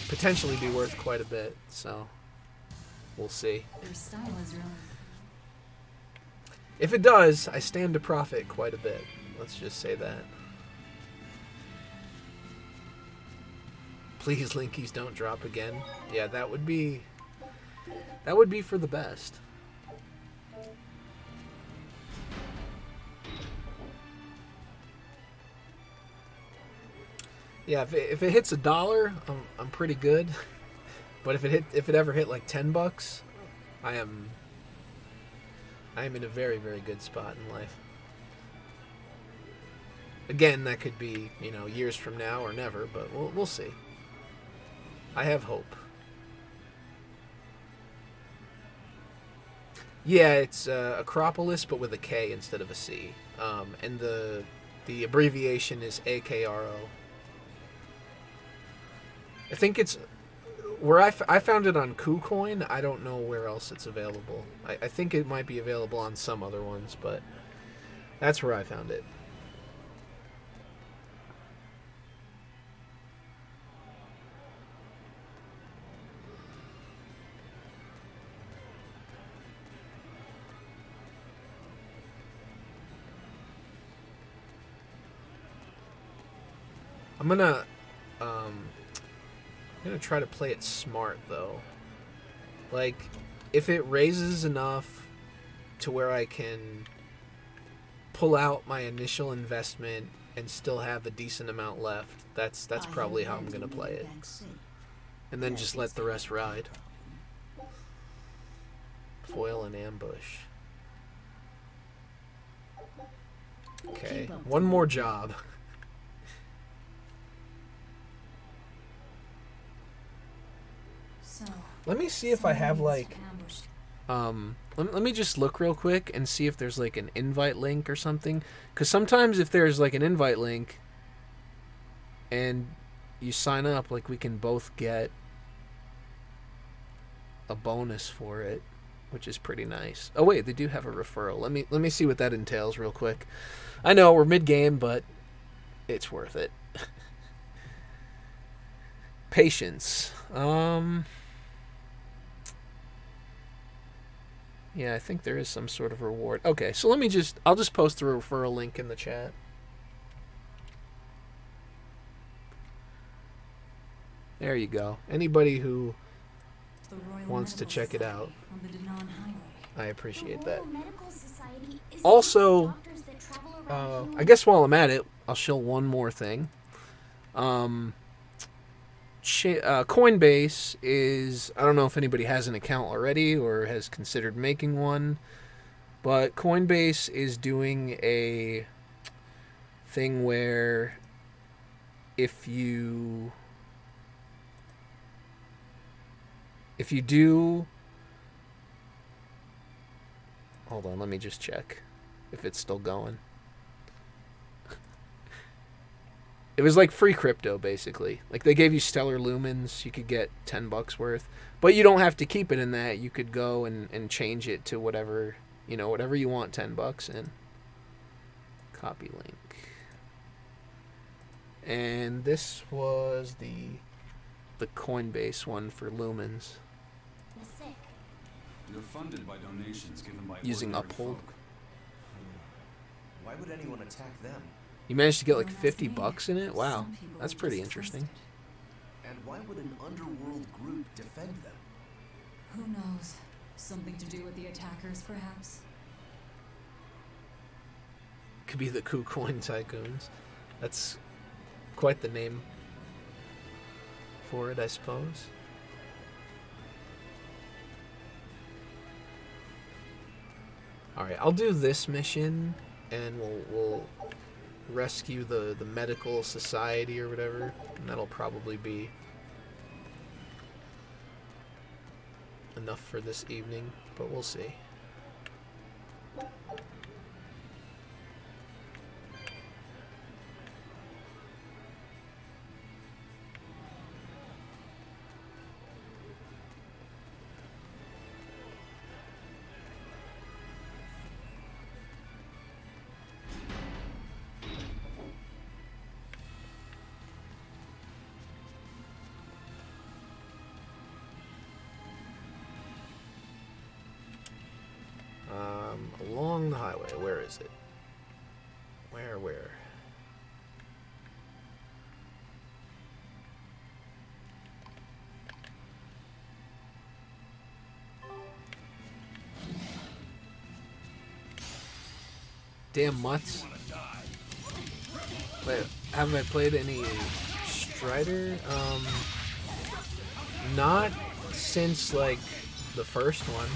potentially be worth quite a bit, so we'll see. Your style is really... If it does, I stand to profit quite a bit. Let's just say that. Please, Linkies, don't drop again. Yeah, that would be for the best. Yeah, if it hits $1, I'm pretty good. But if it ever hit like $10, I am in a very, very good spot in life. Again, that could be, years from now or never, but we'll see. I have hope. Yeah, it's Acropolis, but with a K instead of a C. And the abbreviation is AKRO. I think it's where I found it on KuCoin. I don't know where else it's available. I think it might be available on some other ones, but that's where I found it. I'm gonna try to play it smart though. Like, if it raises enough to where I can pull out my initial investment and still have a decent amount left. That's probably how I'm going to play it. And then just let the rest ride. Foil and ambush. Okay, one more job. So, Let me see if I have someone like needs to ambush. let me just look real quick and see if there's like an invite link or something, because sometimes if there's like an invite link and you sign up, like we can both get a bonus for it, which is pretty nice. Oh wait, they do have a referral. Let me see what that entails real quick. I know we're mid-game, but it's worth it. Patience. Yeah, I think there is some sort of reward. Okay, so I'll just post the referral link in the chat. There you go. Anybody who The Royal wants to Medical check it Society out, on the Denon Highway. I appreciate The that. Royal Medical Society is Also, doctors that travel around I healing- guess while I'm at it, I'll show one more thing. Coinbase is, I don't know if anybody has an account already or has considered making one, but Coinbase is doing a thing where if you do, hold on, let me just check if it's still going. It was like free crypto, basically. Like, they gave you stellar lumens. You could get $10 worth. But you don't have to keep it in that. You could go and change it to whatever, whatever you want $10 in. Copy link. And this was the Coinbase one for lumens. Sick. You're funded by donations given by Using ordinary Uphold. folk. Why would anyone attack them? You managed to get like Don't ask $50 me. in it? Wow. Some people That's are pretty just interesting. And why would an underworld group defend them? Who knows? Something to do with the attackers, perhaps? Could be the KuCoin Tycoons. That's quite the name for it, I suppose. Alright, I'll do this mission, and we'll rescue the medical society or whatever, and that'll probably be enough for this evening, but we'll see. Along the highway. Where is it? Where? Damn mutts. Wait, haven't I played any Strider? Not since, like, the first one.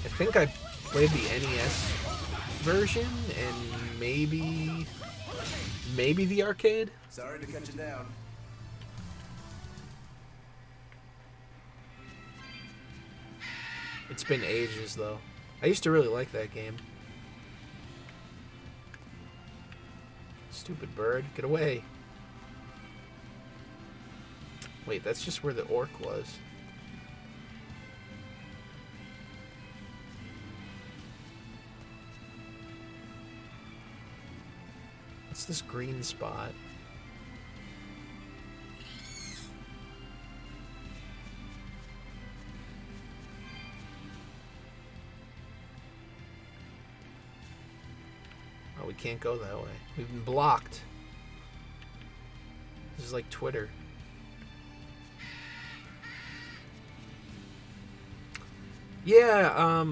I think I played the NES version and maybe the arcade. Sorry to cut you down. It's been ages though. I used to really like that game. Stupid bird, get away. Wait, that's just where the orc was. What's this green spot? Oh, we can't go that way. We've been blocked. This is like Twitter. Yeah,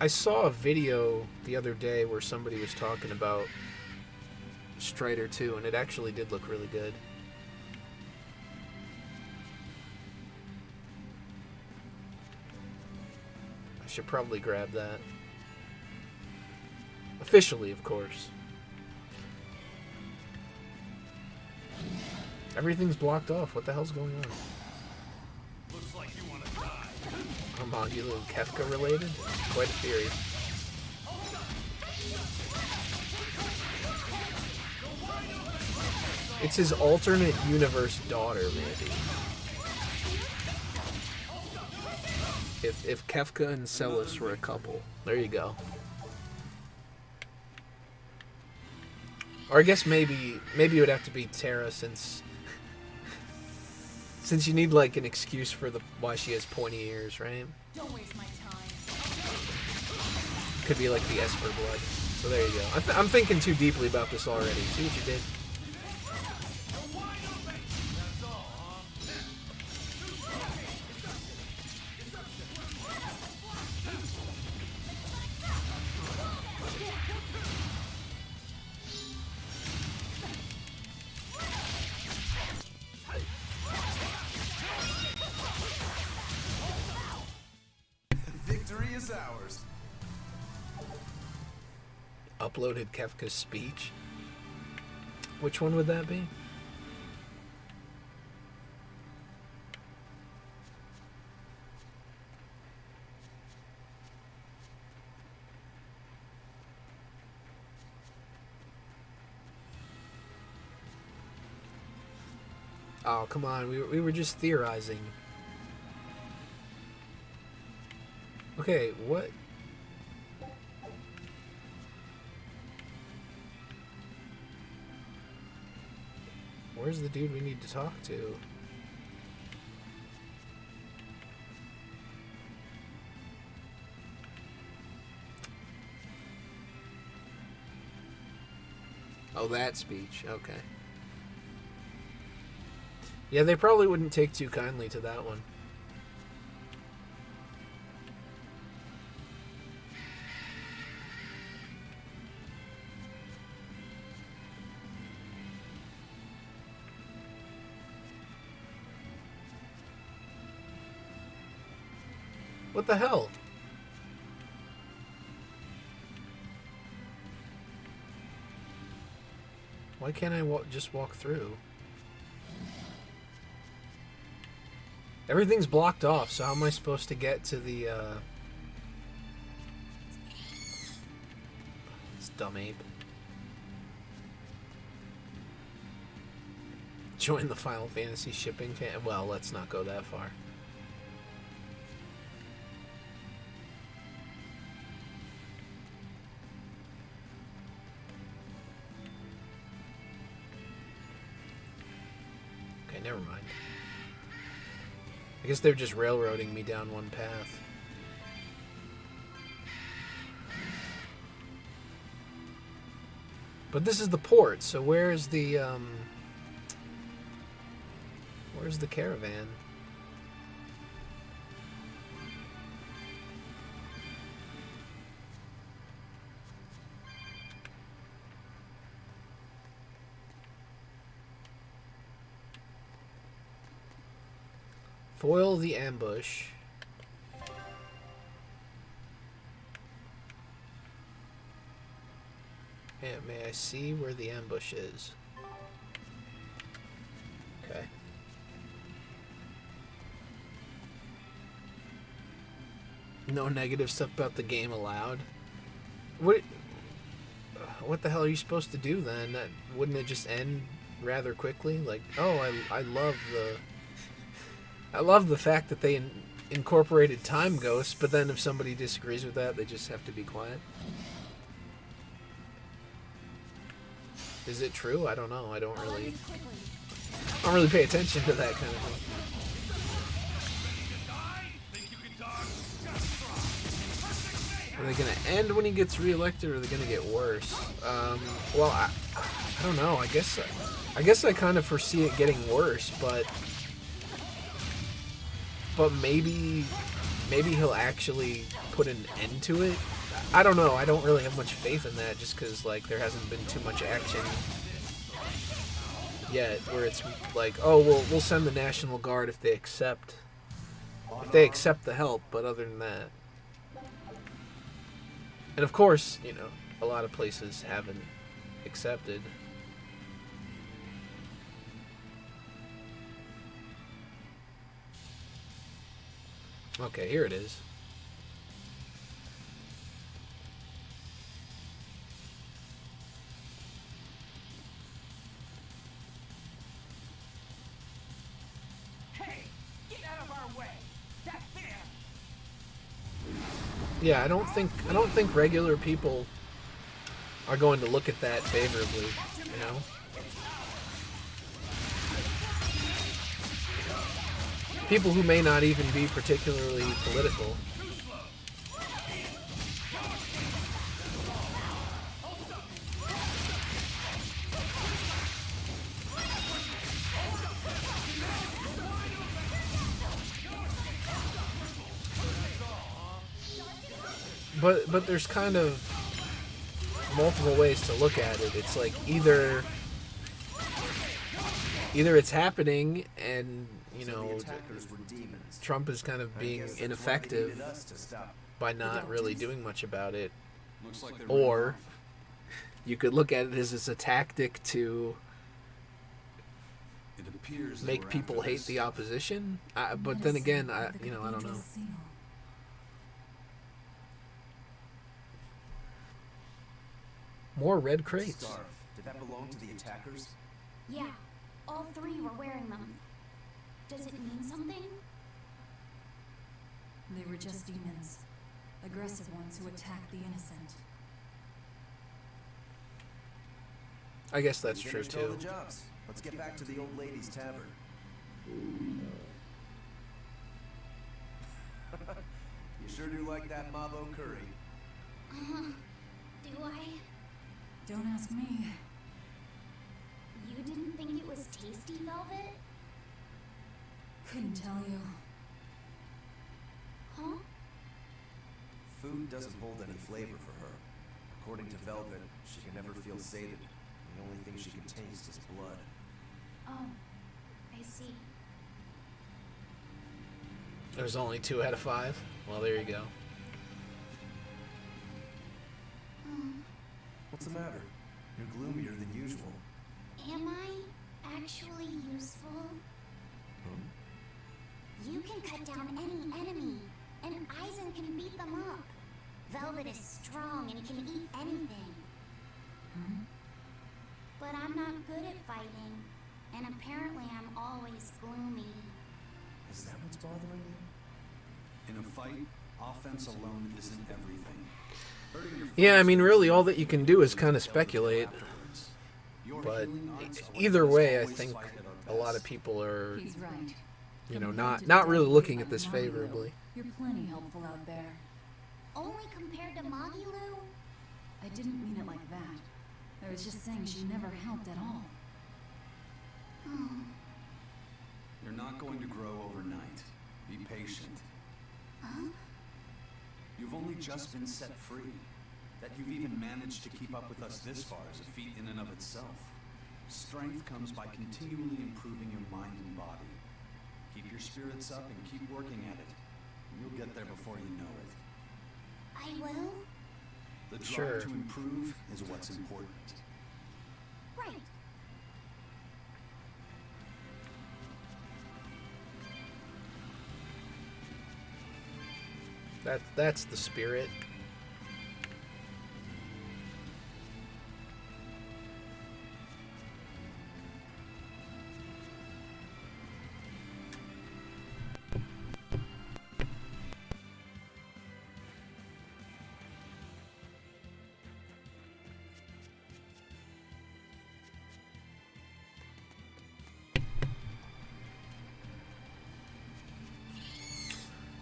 I saw a video the other day where somebody was talking about Strider 2, and it actually did look really good. I should probably grab that. Officially, of course. Everything's blocked off. What the hell's going on? Looks like you want to die. Homogulu and Kefka related? Quite a theory. It's his alternate universe daughter, maybe. If Kefka and Celis were a couple. There you go. Or I guess maybe it would have to be Terra since you need like an excuse for why she has pointy ears, right? Don't waste my time. Could be like the Esper blood. So there you go. I'm thinking too deeply about this already. See what you did? Victory is ours. Uploaded Kefka's speech. Which one would that be? Oh, come on. We were just theorizing. Okay, what? Where's the dude we need to talk to? Oh, that speech. Okay. Yeah, they probably wouldn't take too kindly to that one. What the hell? Why can't I just walk through? Everything's blocked off, so how am I supposed to get to the, This dumb ape. Join the Final Fantasy shipping fan. Well, let's not go that far. Okay, never mind. I guess they're just railroading me down one path. But this is the port, so where's the caravan? Foil the ambush. May I see where the ambush is? Okay. No negative stuff about the game allowed. What the hell are you supposed to do then? Wouldn't it just end rather quickly? Like, oh, I love the fact that they incorporated time ghosts, but then if somebody disagrees with that, they just have to be quiet. Is it true? I don't know. I don't really pay attention to that kind of thing. Are they gonna end when he gets reelected, or are they gonna get worse? Well, I don't know. I guess I kind of foresee it getting worse, but maybe maybe he'll actually put an end to it. I don't know. I don't really have much faith in that, just because like there hasn't been too much action yet, where it's like, oh, we'll send the National Guard if they accept the help. But other than that, and of course, you know, a lot of places haven't accepted. Okay, here it is. Hey, get out of our way. That's there. Yeah, I don't think regular people are going to look at that favorably, you know? People who may not even be particularly political. But there's kind of multiple ways to look at it. It's like either it's happening and, you know, Trump is kind of being ineffective by not really doing much about it, or you could look at it as a tactic to make people hate the opposition. But then again, I don't know. More red crates. Scarf. Did that belong to the attackers? Yeah, all three were wearing them. Does it mean something? They were just demons. Aggressive ones who attack the innocent. I guess that's true Finished all too. the jobs. Let's get back to the old lady's tavern. You sure do like that Mabo curry. Do I? Don't ask me. You didn't think it was tasty, Velvet? Couldn't tell you. Huh? Food doesn't hold any flavor for her. According to Velvet, she can never feel sated. The only thing she can taste is blood. Oh, I see. There's only 2 out of 5. Well, there you go. What's the matter? You're gloomier than usual. Am I actually useful? You can cut down any enemy, and Eisen can beat them up. Velvet is strong and can eat anything. But I'm not good at fighting, and apparently I'm always gloomy. Is that what's bothering you? In a fight, offense alone isn't everything. Yeah, I mean, really, all that you can do is kind of speculate. But either way, I think a lot of people are, He's right. you know, not really looking at this favorably. You're plenty helpful out there. Only compared to Magilu? I didn't mean it like that. I was just saying she never helped at all. You're not going to grow overnight. Be patient. Huh? You've only just been set free. That you've even managed to keep up with us this far is a feat in and of itself. Strength comes by continually improving your mind and body. Keep your spirits up and keep working at it. You'll get there before you know it. I will? The drive Sure. to improve is what's important. Right. That's the spirit.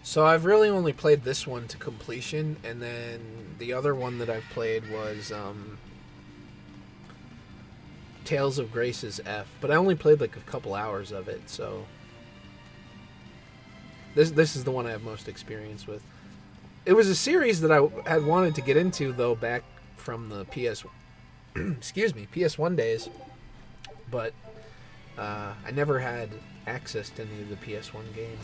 So I've really only played this one to completion, and then the other one that I've played was Tales of Grace's F, but I only played like a couple hours of it, so This is the one I have most experience with. It was a series that I had wanted to get into though back from the PS1 days, but I never had access to any of the PS1 games.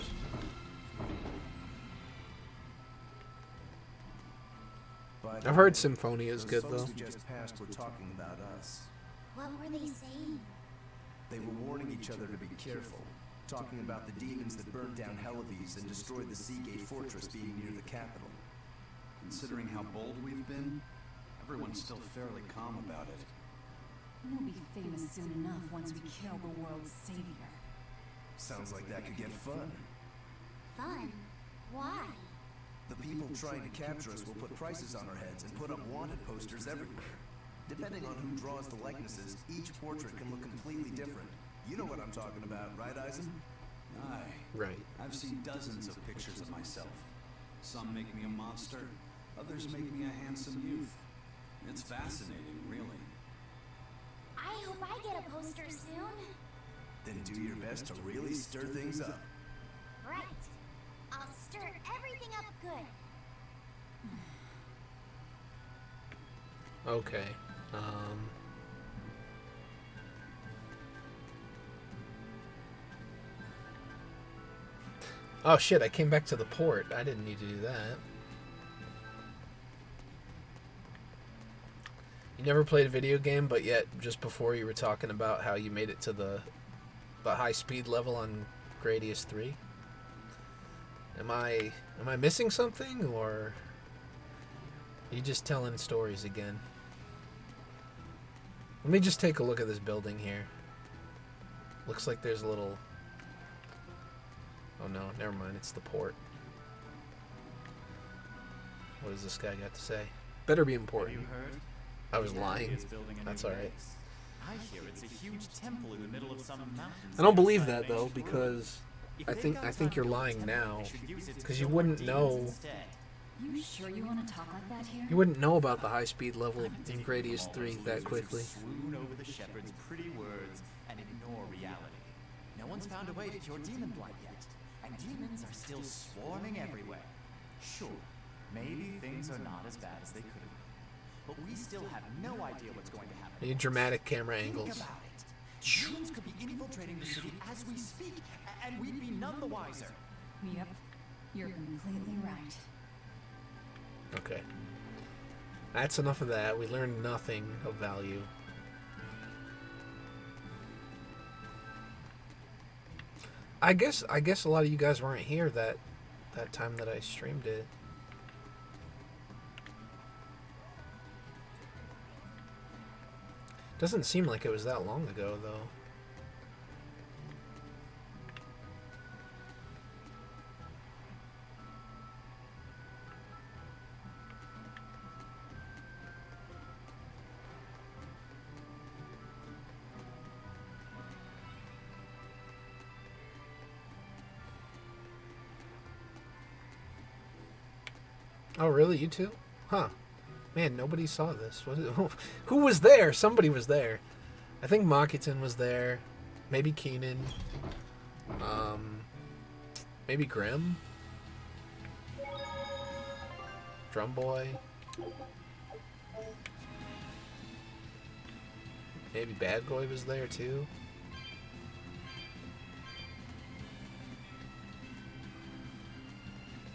I've heard Symphonia is good though. We just passed were talking about us. What were they saying? They were warning each other to be careful, talking about the demons that burned down Helives and destroyed the Seagate Fortress being near the capital. Considering how bold we've been, everyone's still fairly calm about it. We'll be famous soon enough once we kill the world's savior. Sounds like that could get fun. Fun? Why? The people trying to capture us will put prices on our heads and put up wanted posters everywhere. Depending on who draws the likenesses, each portrait can look completely different. You know what I'm talking about, right, Eisen? Aye. Right. I've seen dozens of pictures of myself. Some make me a monster, others make me a handsome youth. It's fascinating, really. I hope I get a poster soon. Then do your best to really stir things up. Right. I'll stir everything up good. Okay. Oh shit, I came back to the port. I didn't need to do that. You never played a video game, but yet just before you were talking about how you made it to the high speed level on Gradius 3. Am I missing something, or are you just telling stories again? Let me just take a look at this building here. Looks like there's a little... Oh no, never mind, it's the port. What does this guy got to say? Better be important. Have you heard? I was The lying. Abbey is building a new That's alright. base. I hear it's a huge temple in the middle of some mountains. I don't believe outside that though, ancient Rome. because If I they've think got I time think to you're build a lying temple, now, they should use it to because you kill more wouldn't demons know. instead. You sure you want to talk like that here? You wouldn't know about the high speed level in Gradius 3 that quickly. Swoon over the shepherd's pretty words and ignore reality. No one's found a way to cure demon blight yet, and demons are still swarming everywhere. Sure, maybe things are not as bad as they could have been, but we still have no idea what's going to happen. Need dramatic camera Think angles. about it. Demons could be infiltrating the city as we speak, and we'd be none the wiser. Yep, you're completely right. Okay. That's enough of that. We learned nothing of value. I guess a lot of you guys weren't here that time that I streamed it. Doesn't seem like it was that long ago though. Oh, really? You too? Huh. Man, nobody saw this. Who was there? Somebody was there. I think Makiton was there. Maybe Keenan. Maybe Grim. Drumboy. Maybe Bad Boy was there too.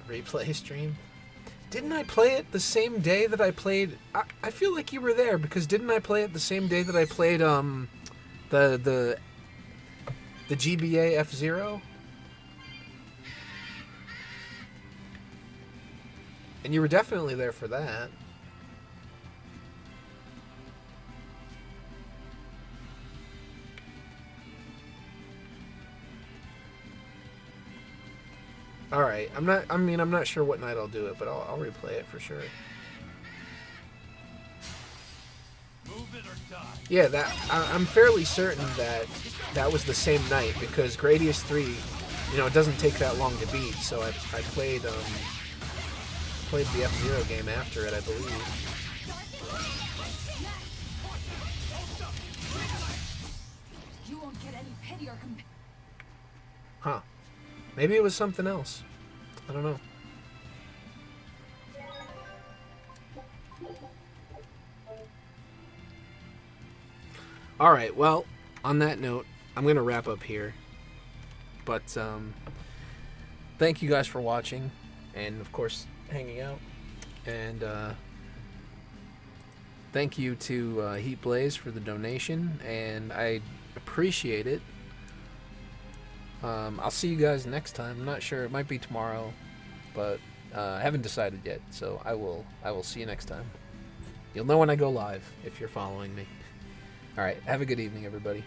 Replay stream. Didn't I play it the same day that I played... I feel like you were there, because didn't I play it the same day that I played, the GBA F-Zero? And you were definitely there for that. Alright, I'm not sure what night I'll do it, but I'll replay it for sure. Move it or die. Yeah, I'm fairly certain that was the same night, because Gradius 3, you know, it doesn't take that long to beat, so I played the F-Zero game after it, I believe. You won't get any pity or Huh. Maybe it was something else. I don't know. All right. Well, on that note, I'm gonna wrap up here. But thank you guys for watching, and of course hanging out. And thank you to Heat Blaze for the donation, and I appreciate it. I'll see you guys next time. I'm not sure. It might be tomorrow, but I haven't decided yet. So I will see you next time. You'll know when I go live if you're following me. All right. Have a good evening, everybody.